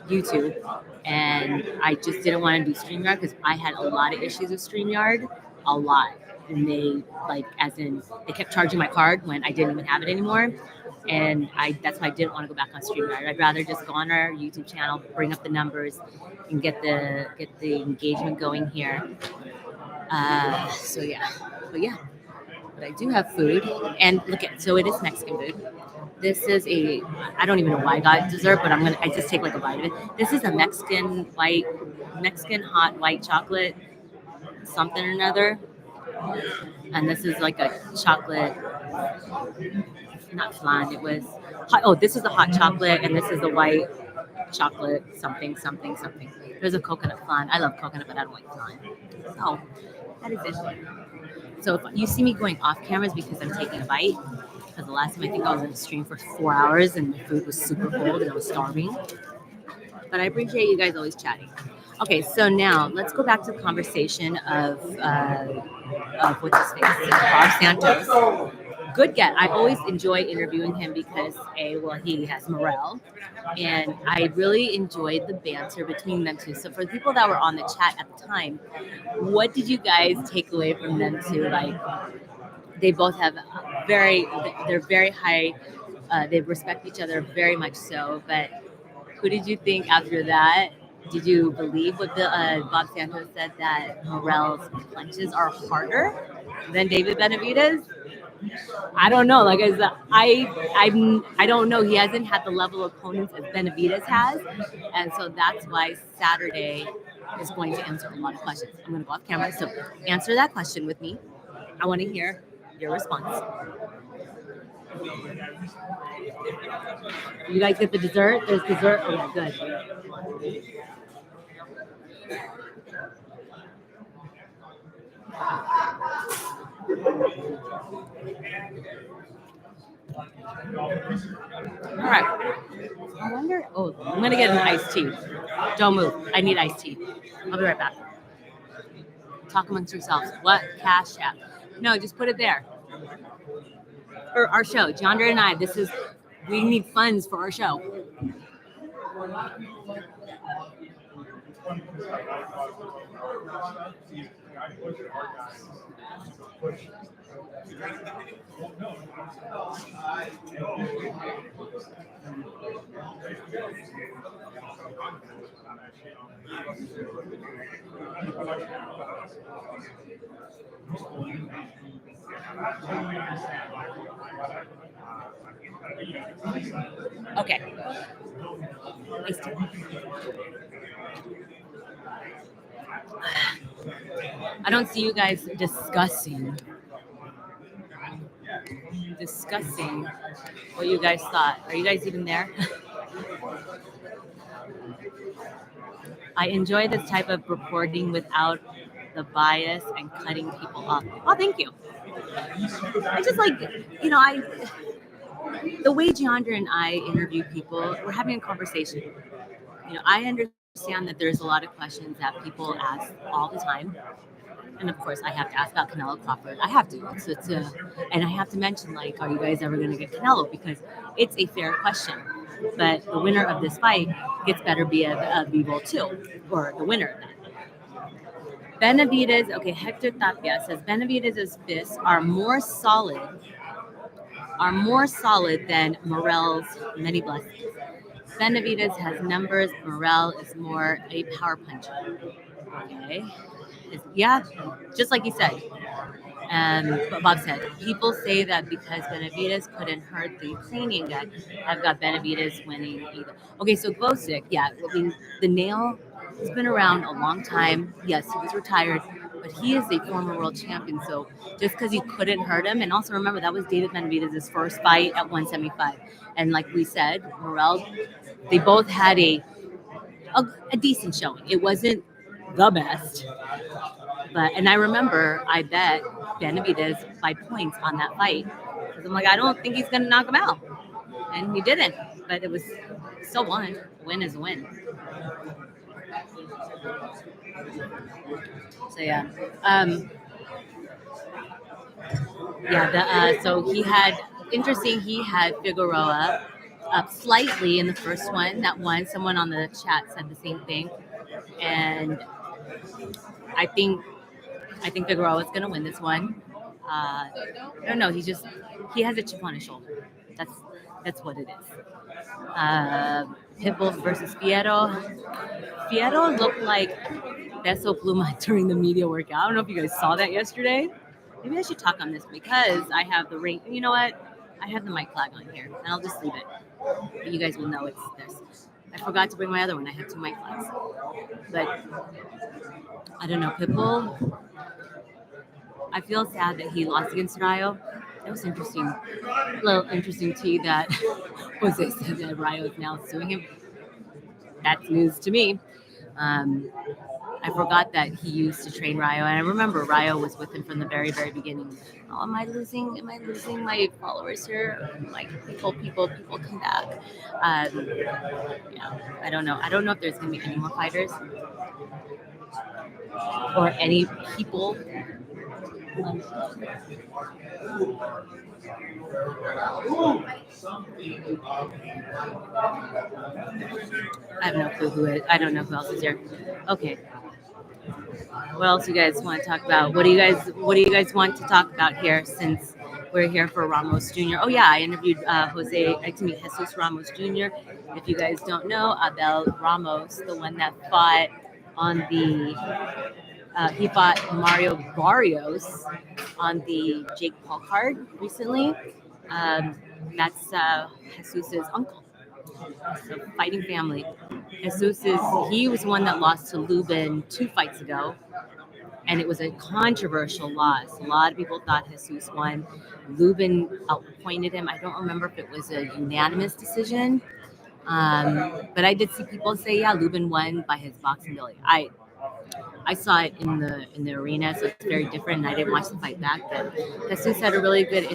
YouTube. And I just didn't want to do StreamYard because I had a lot of issues with StreamYard, a lot. And they they kept charging my card when I didn't even have it anymore. And that's why I didn't want to go back on StreamYard. I'd rather just go on our YouTube channel, bring up the numbers, and get the engagement going here. But I do have food, and so it is Mexican food. This is I don't even know why I got dessert, but I just take like a bite of it. This is a Mexican hot white chocolate, something or another. And this is like a chocolate, not flan, it was hot. Oh, this is the hot chocolate, and this is the white chocolate, something. There's a coconut flan. I love coconut, but I don't like flan. So that is it. So if you see me going off camera, it's because I'm taking a bite. Because the last time I think I was in the stream for 4 hours and the food was super cold and I was starving. But I appreciate you guys always chatting. Okay, so now let's go back to the conversation of what's his face, Bob Santos. Good get. I always enjoy interviewing him because he has Morrell, and I really enjoyed the banter between them two. So for the people that were on the chat at the time, what did you guys take away from them two? Like, they both have they're very high. They respect each other very much so. But who did you think after that? Did you believe what Bob Santos said, that Morrell's punches are harder than David Benavidez? I don't know. Like I don't know. He hasn't had the level of opponents as Benavidez has, and so that's why Saturday is going to answer a lot of questions. I'm going to go off camera, so answer that question with me. I want to hear your response. You guys get the dessert? There's dessert. Oh, good. All right. I wonder. Oh, I'm gonna get an iced tea. Don't move. I need iced tea. I'll be right back. Talk amongst yourselves. What? Cash App? No, just put it there. For our show, Jeandra and I. We need funds for our show. Okay. I don't see you guys discussing what you guys thought. Are you guys even there? I enjoy this type of reporting without the bias and cutting people off. Oh, thank you. I just like, the way Jeandra and I interview people, we're having a conversation. I understand that there's a lot of questions that people ask all the time. And of course, I have to ask about Canelo Crawford. I have to. And I have to mention, like, are you guys ever going to get Canelo? Because it's a fair question. But the winner of this fight gets better via Vivo too, or the winner of that. Benavidez, okay, Hector Tapia says Benavidez's fists are more solid than Morrell's many blessings. Benavidez has numbers. Morrell is more a power puncher. Okay. Yeah, just like he said. But Bob said, people say that because Benavidez couldn't hurt the Ukrainian guy, I've got Benavidez winning either. Okay, so Bosick, yeah, I mean, the nail has been around a long time. Yes, he was retired, but he is a former world champion. So just because he couldn't hurt him, and also remember that was David Benavidez's first fight at 175. And like we said, Morrell, they both had a decent showing. It wasn't the best. And I remember I bet Benavidez by points on that fight. Because I'm like, I don't think he's going to knock him out. And he didn't. But it was still won. A win is a win. So, yeah. So he had Figueroa up slightly in the first one. That won. Someone on the chat said the same thing. And I think Figueroa is going to win this one. No, he has a chip on his shoulder. That's what it is. Pitbull versus Fierro. Fierro looked like Beso Pluma during the media workout. I don't know if you guys saw that yesterday. Maybe I should talk on this because I have the ring. You know what? I have the mic flag on here, and I'll just leave it. But you guys will know it's this. I forgot to bring my other one. I have 2 mic flags. But I don't know. Pitbull, I feel sad that he lost against Rayo. It was interesting. A little interesting to you that Jose said that Rayo is now suing him. That's news to me. I forgot that he used to train Rayo, and I remember Rayo was with him from the very, very beginning. Oh, am I losing my followers here? Like people come back. Yeah, I don't know. I don't know if there's gonna be any more fighters or any people. I have no clue who it. I don't know who else is here. Okay. What else you guys want to talk about? What do you guys want to talk about here since we're here for Ramos Jr.? Oh yeah, I interviewed Jesus Ramos Jr. If you guys don't know, Abel Ramos, the one that fought on the he fought Mario Barrios on the Jake Paul card recently. That's Jesus's uncle. So fighting family. He was the one that lost to Lubin 2 fights ago. And it was a controversial loss. A lot of people thought Jesus won. Lubin outpointed him. I don't remember if it was a unanimous decision. But I did see people say, yeah, Lubin won by his boxing ability. I saw it in the arena, so it's very different. And I didn't watch the fight back, but Jesus had a really good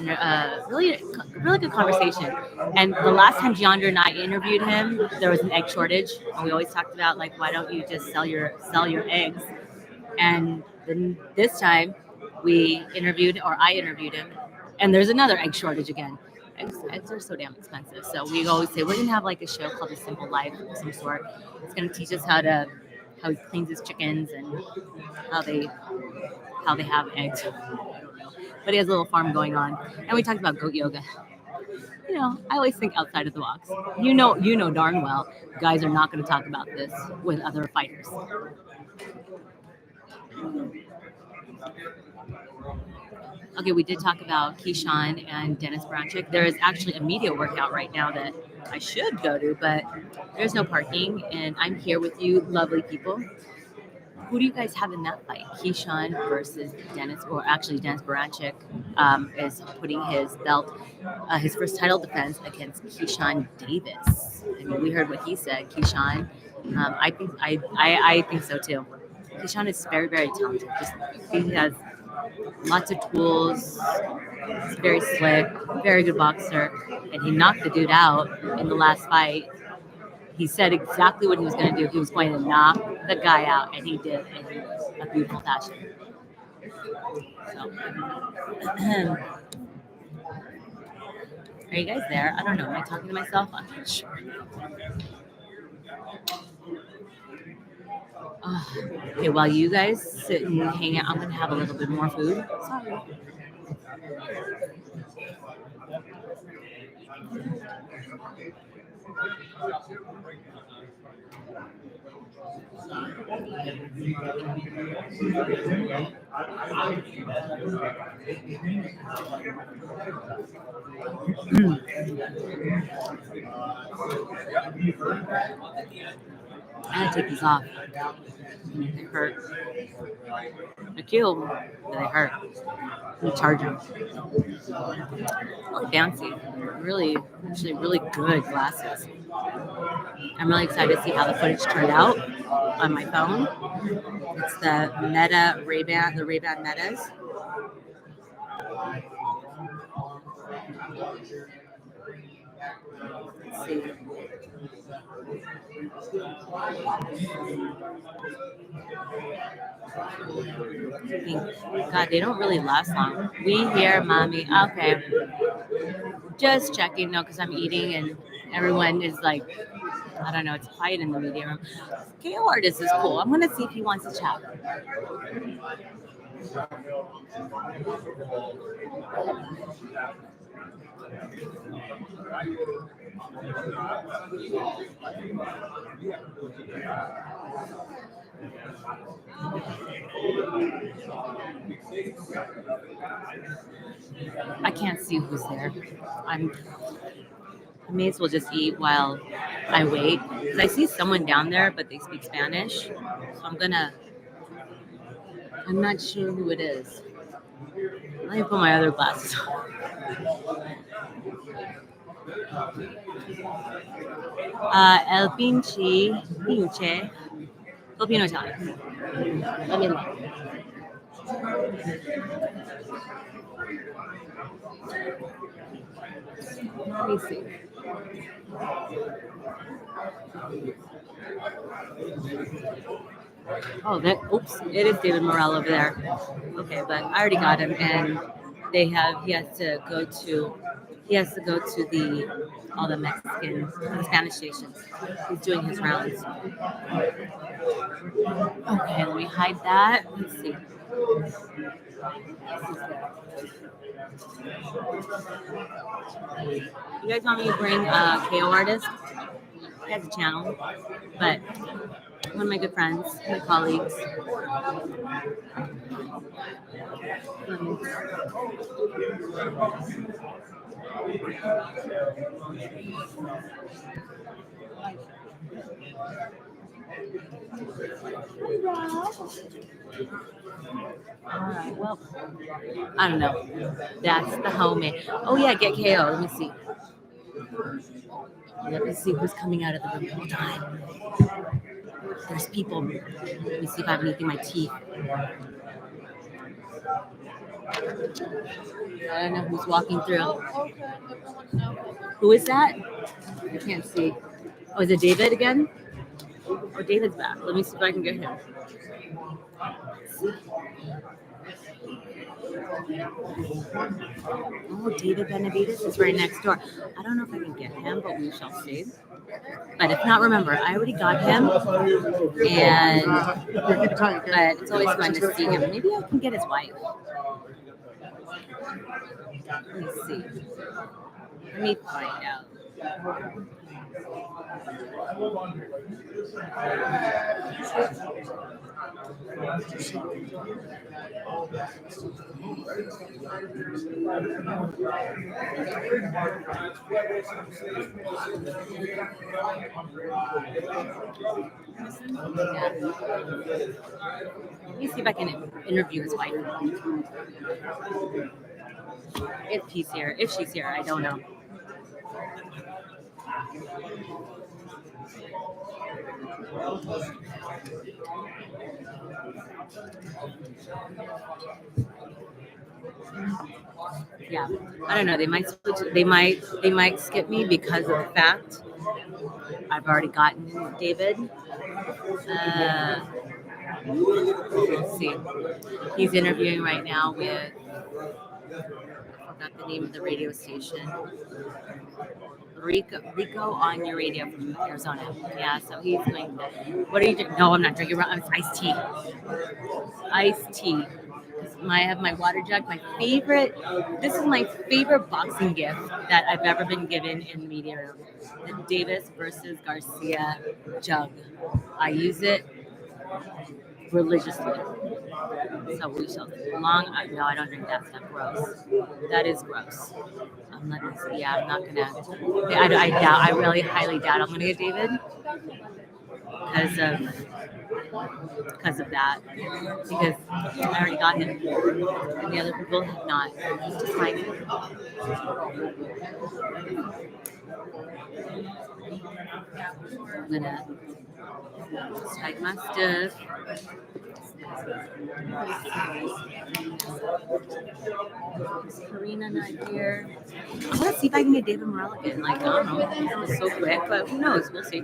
conversation. And the last time Jeandra and I interviewed him, there was an egg shortage, and we always talked about like, why don't you just sell your eggs? And then this time, I interviewed him, and there's another egg shortage again. Eggs are so damn expensive. So we always say we're gonna have like a show called A Simple Life of some sort. It's gonna teach us how he cleans his chickens and how they have eggs. But he has a little farm going on, and we talked about goat yoga. You know, I always think outside of the box. You know darn well, guys are not going to talk about this with other fighters. Okay, we did talk about Keyshawn and Dennis Branchik. There is actually a media workout right now that I should go to, but there's no parking, and I'm here with you, lovely people. Who do you guys have in that fight? Keyshawn versus Dennis, or actually Dennis Branchik is putting his belt, his first title defense against Keyshawn Davis. I mean, we heard what he said. Keyshawn, I think so too. Keyshawn is very, very talented. He has lots of tools. He's very slick, very good boxer, and he knocked the dude out in the last fight. He said exactly what he was going to do. He was going to knock the guy out, and he did in a beautiful fashion. So, are you guys there? I don't know. Am I talking to myself? I'm not sure. Okay, while you guys sit and hang out, I'm going to have a little bit more food. Sorry. I had to take these off. They hurt. They're cute, but they hurt. I'm charge them. Really fancy. Actually really good glasses. I'm really excited to see how the footage turned out on my phone. It's the Meta Ray-Ban, the Ray-Ban Metas. Let's see. God, they don't really last long. We hear mommy. Okay. Just checking, no, because I'm eating and everyone is like, I don't know, it's quiet in the media room. KO Artist is cool. I'm going to see if he wants to chat. I can't see who's there. I may as well just eat while I wait. Because I see someone down there, but they speak Spanish. So I'm not sure who it is. Let me put my other glasses on. El pinche. Filipino Italian. Let me look. Let me see. Oh, oops, it is David Morrell over there. Okay, but I already got him, and he has to go to all the Mexican, the Spanish stations. He's doing his rounds. Okay, let me hide that. Let's see. You guys want me to bring KO artist? He has a channel, but one of my good friends, my colleagues. Alright, well, I don't know. That's the homie. Oh yeah, get KO. Let me see. Let me see who's coming out of the room. Hold on. There's people. Let me see if I have anything in my teeth. I don't know who's walking through. Who is that? I can't see. Oh, is it David again? Oh, David's back. Let me see if I can get him. Oh, David Benavidez is right next door. I don't know if I can get him, but we shall see. But if not, remember, I already got him, and but it's always fun to see him. Maybe I can get his wife. Let me see. Let me find out. Let me see if I can interview his wife. If he's here. If she's here, I don't know. Yeah, I don't know. They might switch. They might skip me because of the fact I've already gotten David. Let's see. He's interviewing right now with. I forgot the name of the radio station. Rico on your radio from Arizona. Yeah, so he's going. What are you drinking? No, I'm not drinking. It's iced tea. Iced tea. I have my water jug. My favorite. This is my favorite boxing gift that I've ever been given in the media room. The Davis versus Garcia jug. I use it religiously. So we shall see. No, I don't drink that stuff. Gross. That is gross. I'm not gonna. I really highly doubt I'm gonna get David because of that. Because I already got him, and the other people have not. It's just like. I'm gonna strike my stuff. Is Karina not here? Let's see if I can get David Morrell again. Like, I don't know. That was so quick, but who knows? We'll see.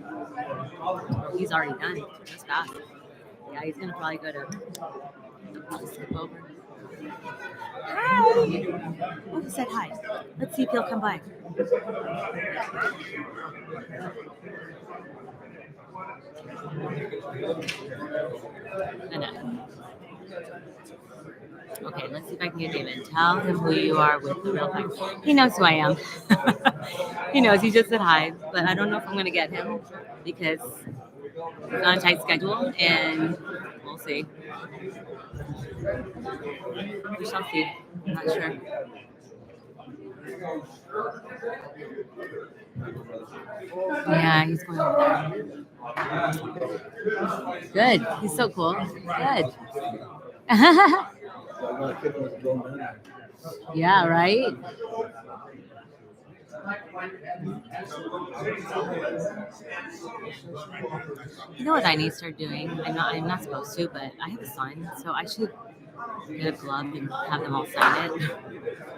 He's already done. Just fast. Yeah, he's going to probably go to slip over. Hi! Oh, he said hi. Let's see if he'll come by. Okay, let's see if I can get David. Tell him who you are with the real time. He knows who I am. He knows. He just said hi, but I don't know if I'm going to get him because it's on a tight schedule, and we'll see. We shall see. I'm not sure. Yeah, he's going over there. Good. He's so cool. Good. Yeah, right? You know what I need to start doing? I'm not supposed to, but I have a son, so I should get a glove and have them all sign it.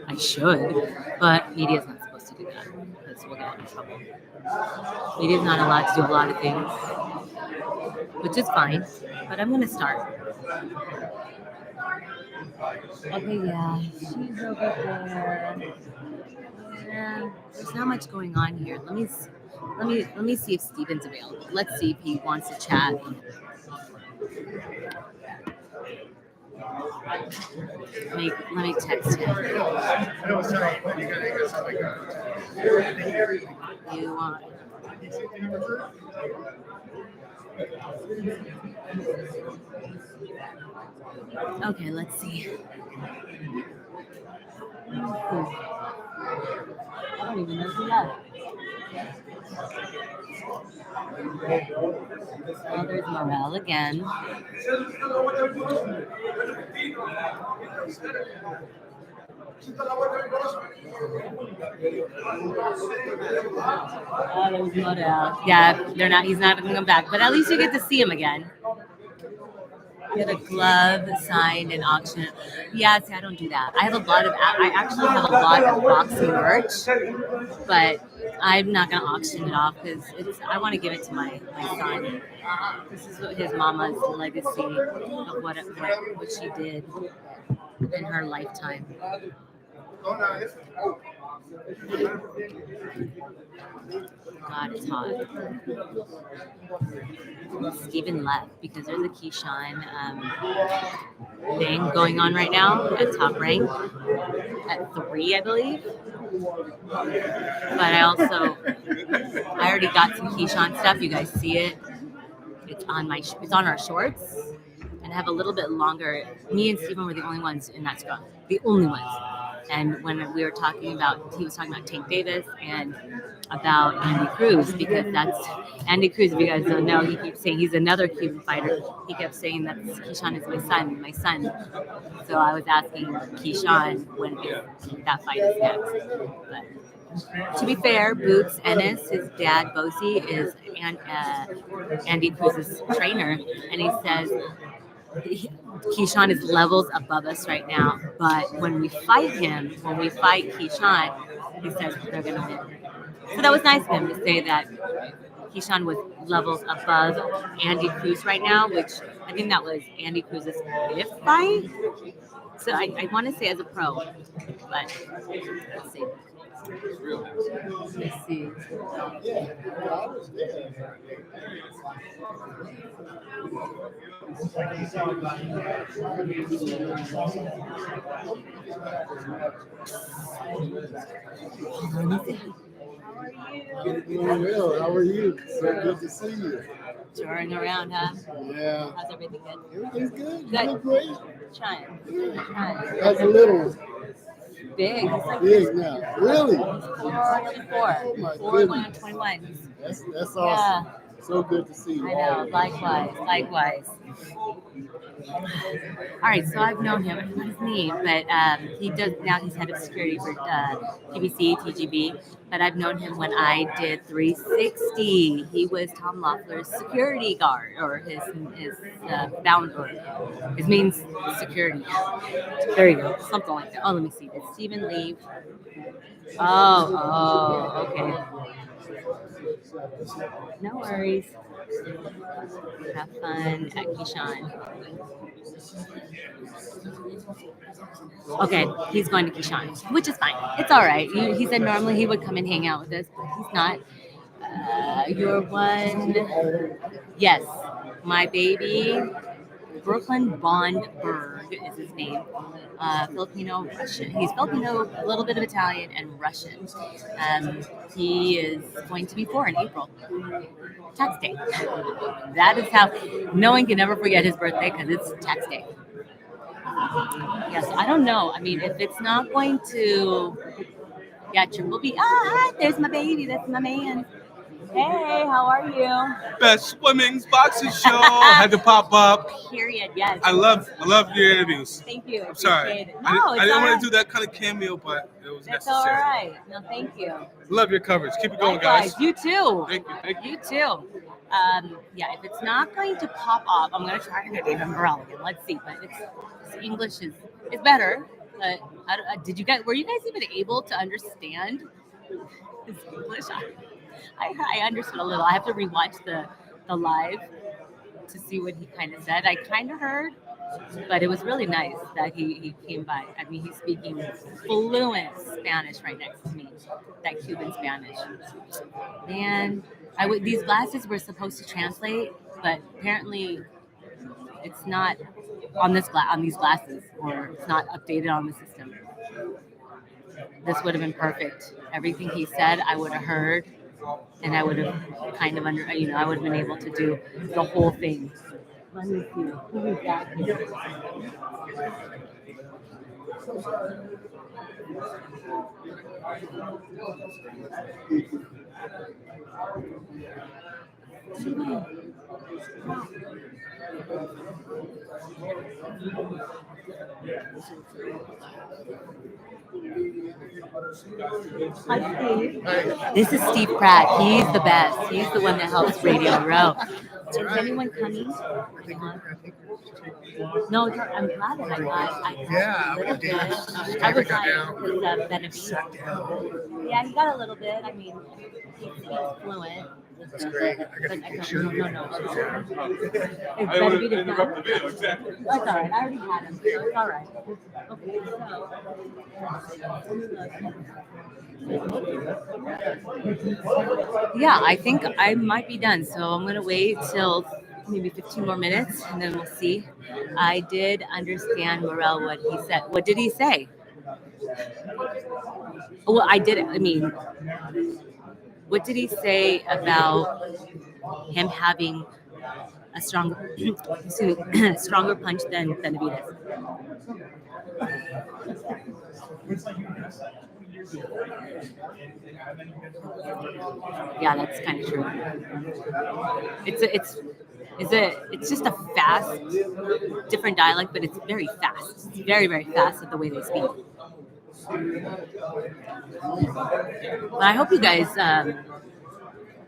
I should, but media's not supposed to do that because we'll get in trouble. Media's not allowed to do a lot of things, which is fine, but I'm gonna start. Okay, yeah, she's over there. Yeah, there's not much going on here. Let me see if Steven's available. Let's see if he wants to chat. Let me text him. You want? Okay, let's see. I don't even know who that. Oh, there's Morrell again. Oh, there's Morrell. Yeah, he's not going to come back, but at least you get to see him again. Get a glove signed and auction. Yeah, see, I don't do that. I actually have a lot of boxing merch, but I'm not gonna auction it off because I want to give it to my son. This is his mama's legacy of what she did in her lifetime. God, it's hot. Steven left because there's a Keyshawn thing going on right now at Top Rank at 3, I believe. But I already got some Keyshawn stuff. You guys see it? It's on our shorts, and I have a little bit longer. Me and Steven were the only ones in that scrum. The only ones. And when he was talking about Tank Davis and about Andy Cruz, because that's Andy Cruz, if you guys don't know, he keeps saying he's another Cuban fighter. He kept saying that Keyshawn is my son. So I was asking Keyshawn when that fight is next. But to be fair, Boots Ennis, his dad Bosie, is Andy Cruz's trainer, and he says Keyshawn is levels above us right now, but when we fight Keyshawn, he says they're going to win. So that was nice of him to say that Keyshawn was levels above Andy Cruz right now, which I think that was Andy Cruz's 5th fight. So I want to say as a pro, but let's see. Let's see. Well, how are you? So good to see you. Touring around, huh? Yeah. How's everything good? Everything's good. Good. You look great. Trying. That's a little Big. He's like big now. Really? 4. Oh my 4 going on goodness. 21. That's awesome. So good to see you. I know. Likewise. All right, so I've known him. I forgot his name, but he's head of security for PBC, TGB. But I've known him when I did 360. He was Tom Loeffler's security guard, or his his main security. There you go, something like that. Oh, let me see. Did Steven leave? Oh, okay. No worries. Have fun at Keyshawn. Okay, he's going to Keyshawn, which is fine. It's all right. He said normally he would come and hang out with us, but he's not. You're one. Yes, my baby. Brooklyn Bondberg is his name. Filipino Russian. He's Filipino, a little bit of Italian, and Russian. He is going to be 4 in April. Tax day. That is how no one can ever forget his birthday because it's tax day. Yes, I don't know. I mean, if it's not going to, Triple B. Hi, there's my baby. That's my man. Hey, how are you? Best women's boxing show. Had to pop up. Period. Yes. I love your interviews. Thank you. I'm sorry. Appreciate it. I No, didn't it's want to do that kind of cameo, but it was That's all necessary. right. No, thank you. Love your coverage. Keep it going, Likewise. guys. You too. Thank you. Thank you. You too. Yeah, if it's not going to pop off, I'm going to try to do David Morrell again. Let's see. But it's English is better. But were you guys even able to understand his English? I understood a little. I have to rewatch the live to see what he kind of said. I kind of heard, but it was really nice that he came by. I mean, he's speaking fluent Spanish right next to me, that Cuban Spanish. Man, these glasses were supposed to translate, but apparently it's not on these glasses, or it's not updated on the system. This would have been perfect. Everything he said, I would have heard, and I would have kind of I would have been able to do the whole thing. Let me see. Who is that here? Hi, Steve. This is Steve Pratt. He's the best. He's the one that helps Radio Row. Is anyone coming? No, I'm glad that I got. Yeah, a little bit. I was like, Benavidez. Yeah, he got a little bit. I mean, he speaks fluent. That's great. I got a picture. No. Is Benavidez done? Exactly. That's all right. I already had him, so it's all right. Okay, so. Yeah, I think I might be done. So I'm going to wait till maybe 15 more minutes, and then we'll see. I did understand Morrell what he said. What did he say? Well, I did. I mean, what did he say about him having a stronger, stronger punch than Benavidez? Yeah, that's kind of true. It's just a fast, different dialect, but it's very fast. It's very, very fast at the way they speak. But I hope you guys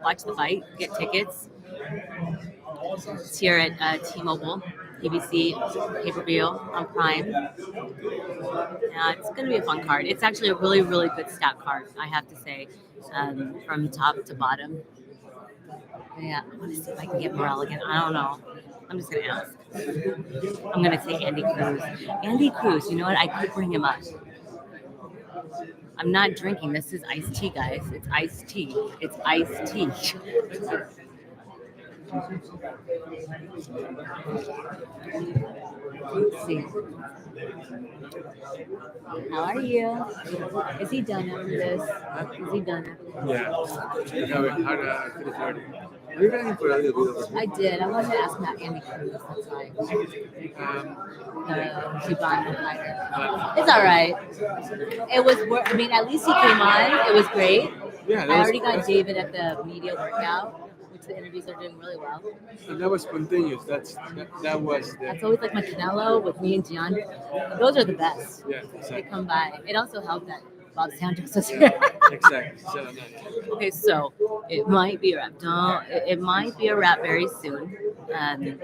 watch the fight, get tickets. It's here at T-Mobile, ABC, pay-per-view on Prime. Yeah, it's going to be a fun card. It's actually a really, really good stat card, I have to say, from top to bottom. Yeah, I want to see if I can get Morrell again. I don't know. I'm just going to ask. I'm going to say Andy Cruz. Andy Cruz, you know what? I could bring him up. I'm not drinking. This is iced tea, guys. It's iced tea. It's iced tea. Let's see. How are you? Is he done after this? Is he done after this? I did. I wanted to ask about Andy Cruz. That's why. The Cuban fighter. It's all right. It was. I mean, at least he came on. It was great. Yeah, I already got David at the media workout, which the interviews are doing really well. And that was spontaneous. That was. That's always like my Canelo with me and Jeandra. Those are the best. Yeah, They exactly. come by. It also helped that Bob Santos was here. Exactly. So, Okay, so it might be a wrap. It might be a wrap very soon. I'm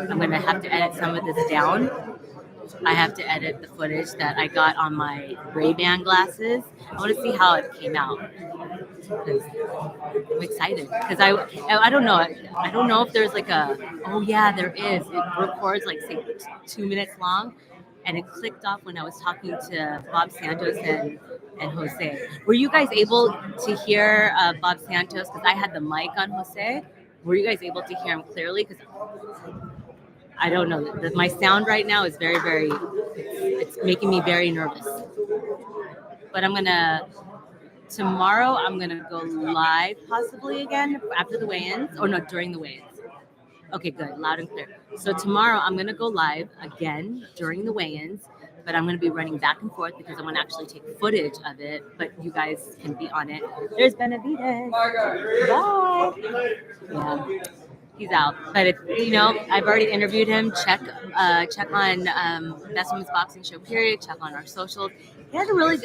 gonna have to edit some of this down. I have to edit the footage that I got on my Ray-Ban glasses. I want to see how it came out. I'm excited because I don't know. I don't know if there's like a. Oh yeah, there is. It records like say 2 minutes long, and it clicked off when I was talking to Bob Santos and Jose. Were you guys able to hear Bob Santos? Because I had the mic on Jose. Were you guys able to hear him clearly? Because I don't know. My sound right now is very, very. It's making me very nervous. But tomorrow I'm gonna go live possibly again after the weigh-ins, or no, during the weigh-ins. Okay, good, loud and clear. So tomorrow I'm gonna go live again during the weigh-ins but I'm going to be running back and forth because I want to actually take footage of it, but you guys can be on it. There's Benavidez. Bye. Yeah, he's out. But if, I've already interviewed him. Check on Best Women's Boxing Show period. Check on our socials. He has a really,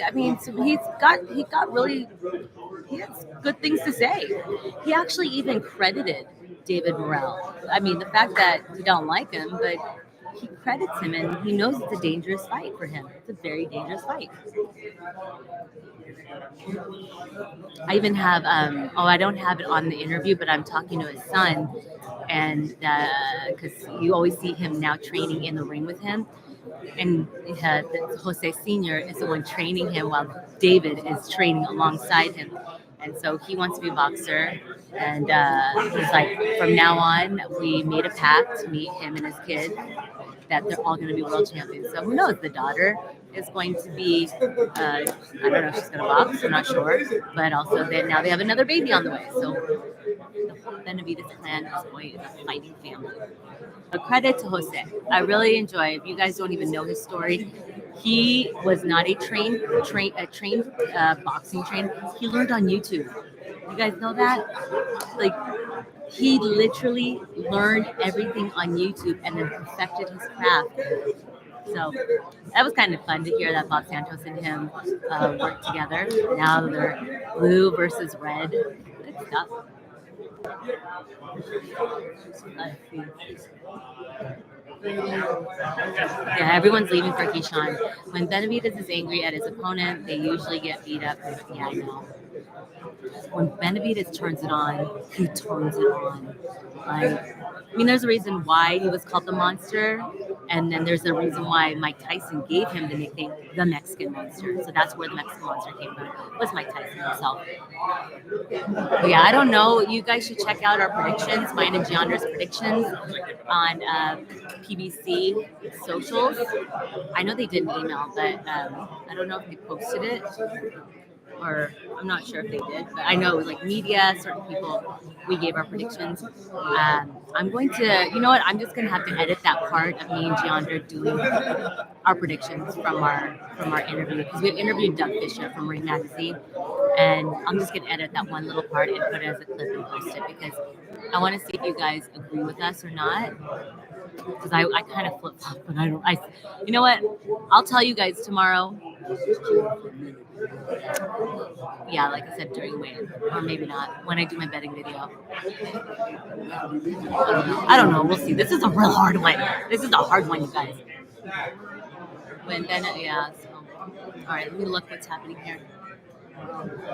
he has good things to say. He actually even credited David Morrell. I mean, the fact that we don't like him, but he credits him, and he knows it's a dangerous fight for him. It's a very dangerous fight. I even have, I don't have it on the interview, but I'm talking to his son, and because you always see him now training in the ring with him, and Jose Sr. is the one training him while David is training alongside him. And so he wants to be a boxer, and he's like, from now on, we made a pact, me, him, and his kid, that they're all going to be world champions. So who knows? The daughter is going to be, I don't know if she's going to box, I'm not sure. But also, now they have another baby on the way. So the whole Benavidez clan is a fighting family. A credit to Jose. I really enjoy it. If you guys don't even know his story, he was not a trained boxing trainer. He learned on YouTube. You guys know that? Like, he literally learned everything on YouTube and then perfected his craft. So that was kind of fun to hear that Bob Santos and him work together. Now they're blue versus red. Good stuff. Let's see. Yeah, everyone's leaving for Jeison. When Benavidez is angry at his opponent, they usually get beat up. Yeah, I know. When Benavidez turns it on, he turns it on. There's a reason why he was called the Monster, and then there's a reason why Mike Tyson gave him the nickname the Mexican Monster. So that's where the Mexican Monster came from. It was Mike Tyson himself. But yeah, I don't know. You guys should check out our predictions, mine and Jeandra's predictions on PBC socials. I know they did an email, but I don't know if they posted it. Or I'm not sure if they did, but I know like media, certain people, we gave our predictions. I'm going to, I'm just going to have to edit that part of me and Jeandra doing our predictions from our interview, because we interviewed Doug Fisher from Ring Magazine, and I'm just going to edit that one little part and put it as a clip and post it, because I want to see if you guys agree with us or not. Because I kind of flip flop, but you know what? I'll tell you guys tomorrow. Yeah, like I said, during weigh-in, or maybe not, when I do my betting video. I don't know. We'll see. This is a real hard one. This is a hard one, you guys. Yeah. So, all right, let me look what's happening here.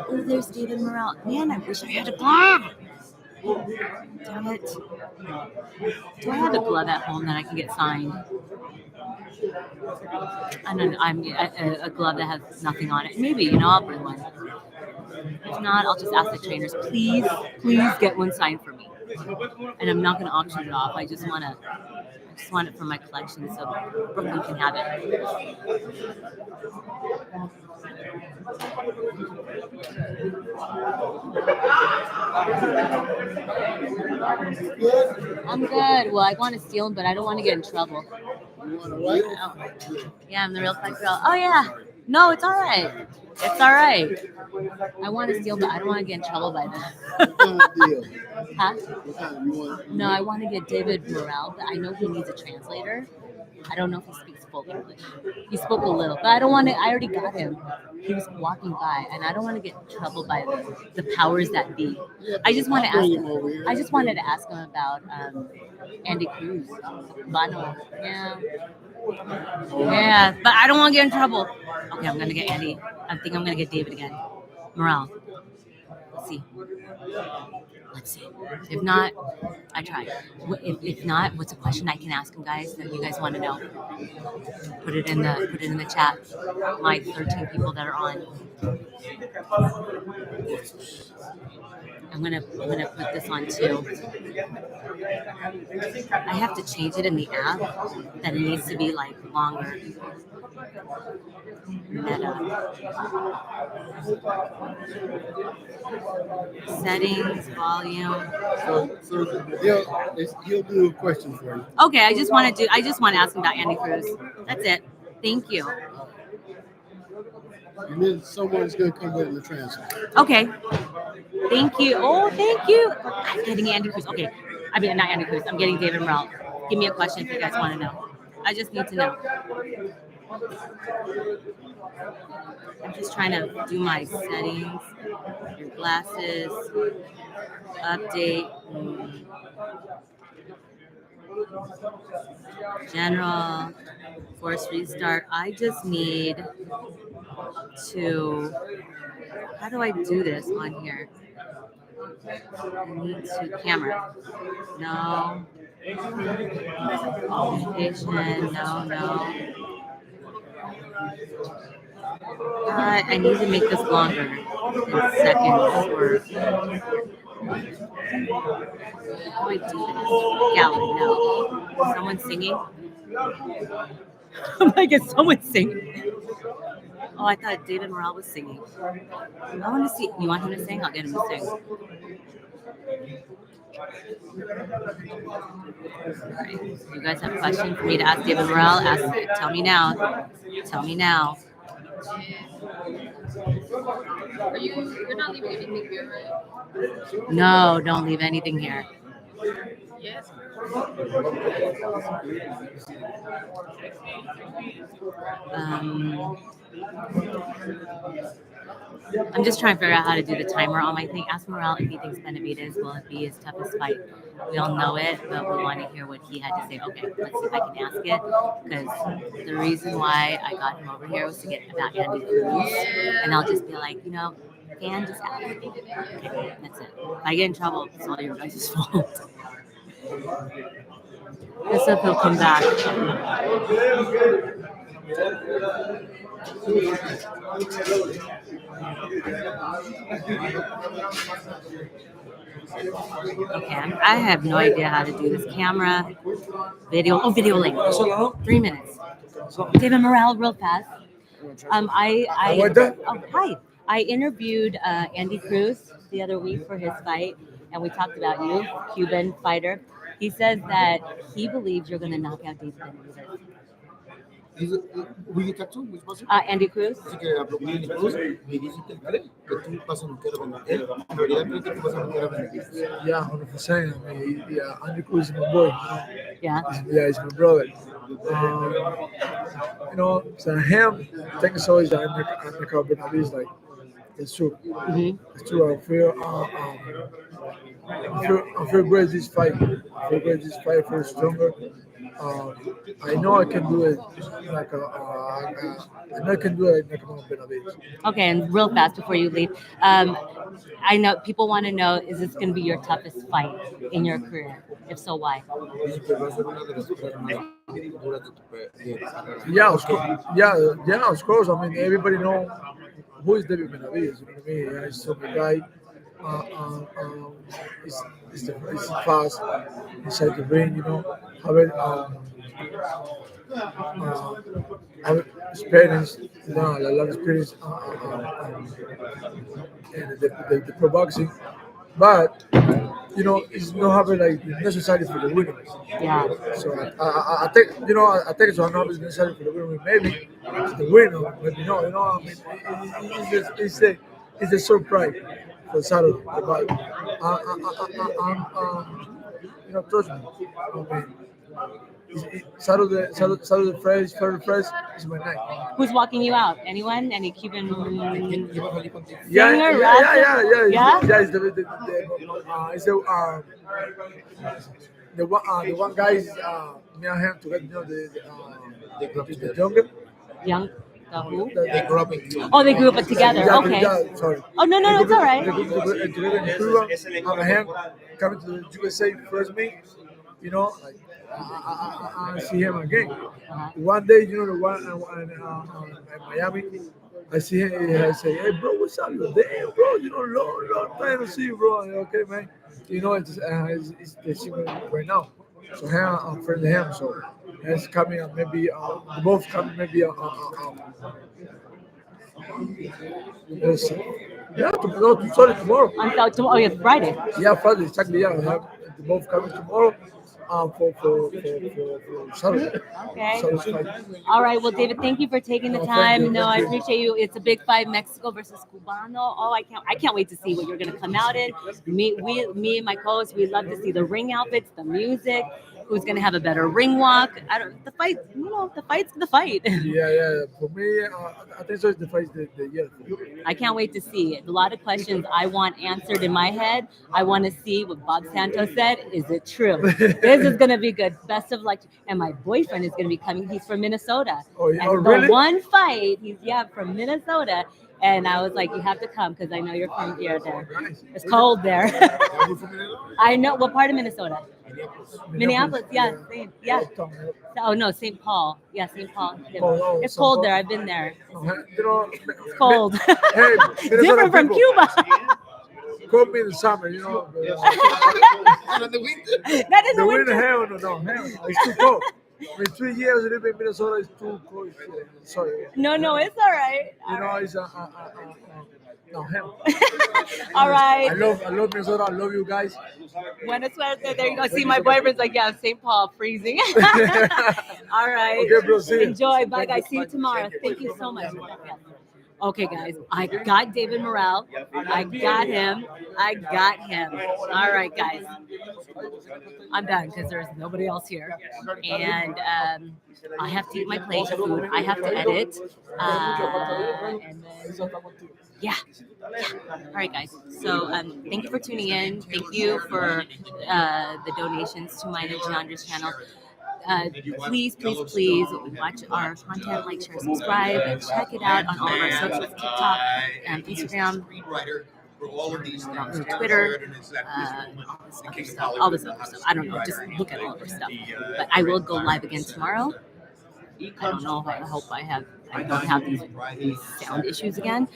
Oh, there's David Morrell. Man, I wish I had a glove. Damn it. Do I have a glove at home that I can get signed? I don't know. A glove that has nothing on it. Maybe, I'll bring one. If not, I'll just ask the trainers, please get one signed for me. And I'm not going to auction it off. I just want it for my collection so Brooklyn can have it. I'm good. Well, I want to steal them, but I don't want to get in trouble. Yeah, I'm the real fight girl. Oh, yeah. No, it's all right. It's all right. I want to steal, but I don't want to get in trouble by them. What kind of deal? Huh? What kind you want? No, I want to get David Morrell, but I know he needs a translator. I don't know if he speaks full English. He spoke a little, but I don't want to. I already got him. He was walking by, and I don't want to get in trouble by the powers that be. I just want to ask him. I just wanted to ask him about Andy Cruz, Bano. Yeah, but I don't want to get in trouble. Okay, I'm gonna get Andy. I think I'm gonna get David again. Morrell. Let's see. If not, I tried. If not, what's a question I can ask him, guys, that you guys want to know? Put it in the chat. My 13 people that are on. I'm gonna put this on too. I have to change it in the app that it needs to be like longer. Settings, volume. So he'll do a question for you. Okay, I just want to ask him about Andy Cruz. That's it. Thank you. And then someone's gonna come in the transfer. Okay. Thank you. Oh, thank you. I'm getting Andy Cruz. Okay. I mean, not Andy Cruz. I'm getting David Morrell. Give me a question if you guys want to know. I just need to know. I'm just trying to do my settings. Your glasses. Update. General. Force restart. I just need to. How do I do this on here? I need to camera. No. Communication. No. I need to make this longer in seconds. Or how do I do this? Gallery. No. Someone singing. I'm like, is someone singing? Oh, I thought David Morrell was singing. I want to see. You want him to sing? I'll get him to sing. Right. You guys have a question for me to ask David Morrell? Ask it. Tell me now. Tell me now. You're not leaving anything here, right? No, don't leave anything here. Yes. I'm just trying to figure out how to do the timer on my thing. Ask Morrell if he thinks Benavidez will be his toughest fight. We all know it, but we want to hear what he had to say. Okay, let's see if I can ask it. Because the reason why I got him over here was to get about Andy Cruz. And I'll just be like, Dan, just ask me. Okay, that's it. If I get in trouble, it's all your guys' fault. Let's hope he'll come back. Okay, I have no idea how to do this. Camera, video. Oh, video link. 3 minutes. David Morrell, real fast. Hi. I interviewed Andy Cruz the other week for his fight, and we talked about you, Cuban fighter. He says that he believes you're going to knock out David Benavidez. Will you talk to which person? Andy Cruz. Así que habló con Andy Cruz, me dice que cree que tú vas a noquear a Benavidez. En realidad creo que tú vas a noquear a Benavidez. Yeah, 100%. I mean, Andy Cruz is my boy. Yeah. He's my brother. So him, taking so is that I knock out Benavidez, like, it's true. Mm-hmm. It's true. I feel great this fight. I feel stronger. I know I can do it like I know I can do it like Benavidez. Okay, and real fast before you leave, I know people want to know: is this going to be your toughest fight in your career? If so, why? Yeah, of course. I mean, everybody know who is David Benavidez. You know what I mean? Yeah, he's a super guy. He's fast inside the ring. Have experience, a lot of experience in the pro boxing, but it's not having like necessary for the winners. Yeah. So I think I think it's not necessary for the winner. Maybe it's the winner, maybe no. I mean, it's a surprise for Saturday. But trust me. I mean, Saturday fresh is my night. Who's walking you out? Anyone? Any Cuban singer? Yeah. It's the one guy is me and him together. The jungle. Young. The who? They grew up in Oh, they grew up together. Okay. Yeah, sorry. Oh no, it's all right. They grew up together in Cuba. And him coming to the USA first meet. Like I see him again. One day, the one in Miami, I see him. I say, "Hey, bro, what's up? Damn, bro, long time to see you, bro." Okay, man. It's the secret right now. So him, I'm friend with him. So he's coming. Maybe both coming. Maybe yes. Yeah, tomorrow. Oh, yeah, Friday. Yeah, Friday. Exactly. Yeah, we have both coming tomorrow. for Saturday. Okay. Saturday's fight. All right. Well, David, thank you for taking the No, time. thank you, No, I thank you. appreciate you. It's a big fight, Mexico versus Cubano. Oh, I can't wait to see what you're gonna come out in. Me and my co-host, we love to see the ring outfits, the music. Who's gonna have a better ring walk? The fight. The fight's the fight. Yeah. For me, I think so. It's the fight the year. I can't wait to see it. A lot of questions I want answered in my head. I want to see what Bob Santos said. Is it true? This is gonna be good. Best of luck. And my boyfriend is gonna be coming. He's from Minnesota. Oh, yeah. And Oh, the really? one fight, he's from Minnesota. And I was like, you have to come because I know you're from here. There, it's cold there. I know. What part of Minnesota? Minneapolis. Yeah, same. Yeah. Oh no, St. Paul. Yeah, St. Paul. It's cold there. I've been there. You know, It's cold. Hey, Different from Cuba. Come in the summer, you know. And in the winter, Not in The the winter, winter. hell no. It's too cold. In 3 years living in Minnesota, it's too cold. Sorry. No, it's all right. You know, it's no hell. All right. I love Minnesota. I love you guys. Buena suerte. There you go. See, my boyfriend's like, yeah, St. Paul, freezing. All right. Okay, bro. See you. Enjoy. Bye, guys. See you tomorrow. Thank you so much. Okay, guys. I got David Morrell. I got him. All right, guys. I'm done because there's nobody else here. And I have to eat my plate of food. I have to edit. And then, yeah. All right, guys. So thank you for tuning in. Thank you for the donations to mine and Jeandra's channel. Please watch our content, like, share, subscribe, and check it out on all of our socials, TikTok, Instagram, for all of these things, Twitter, all this other stuff. I don't know. Just look at all of our stuff. But I will go live again tomorrow. I don't know. I hope I don't have these sound issues again,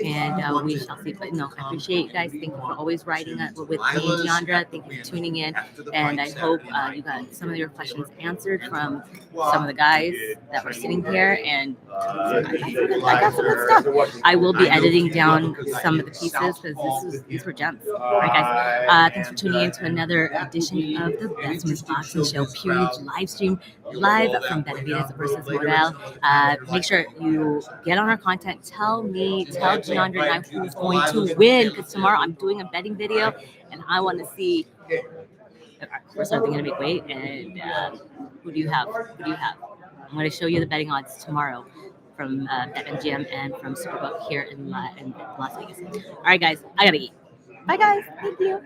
and we shall see. But no, I appreciate you guys. Thank you for always writing with me and Jeandra. Thank you for tuning in, and I hope you got some of your questions answered from some of the guys that were sitting here. And I got some good stuff. I will be editing down some of the pieces because these were gems. All right, guys. Thanks for tuning in to another edition of the Best Men's Boxing Show Peerage live stream, live from Benavidez versus Morrell. Make sure you get on our content. Tell Jeandra and I who's going to win, because tomorrow I'm doing a betting video and I want to see first are they going to make weight, and who do you have? I'm going to show you the betting odds tomorrow from BetMGM and from Superbook here in Las Vegas. All right, guys, I gotta eat. Bye, guys. Thank you.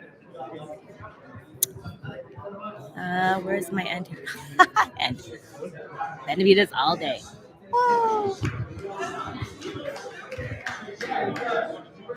Where's my end? End. Benavidez all day. Oh.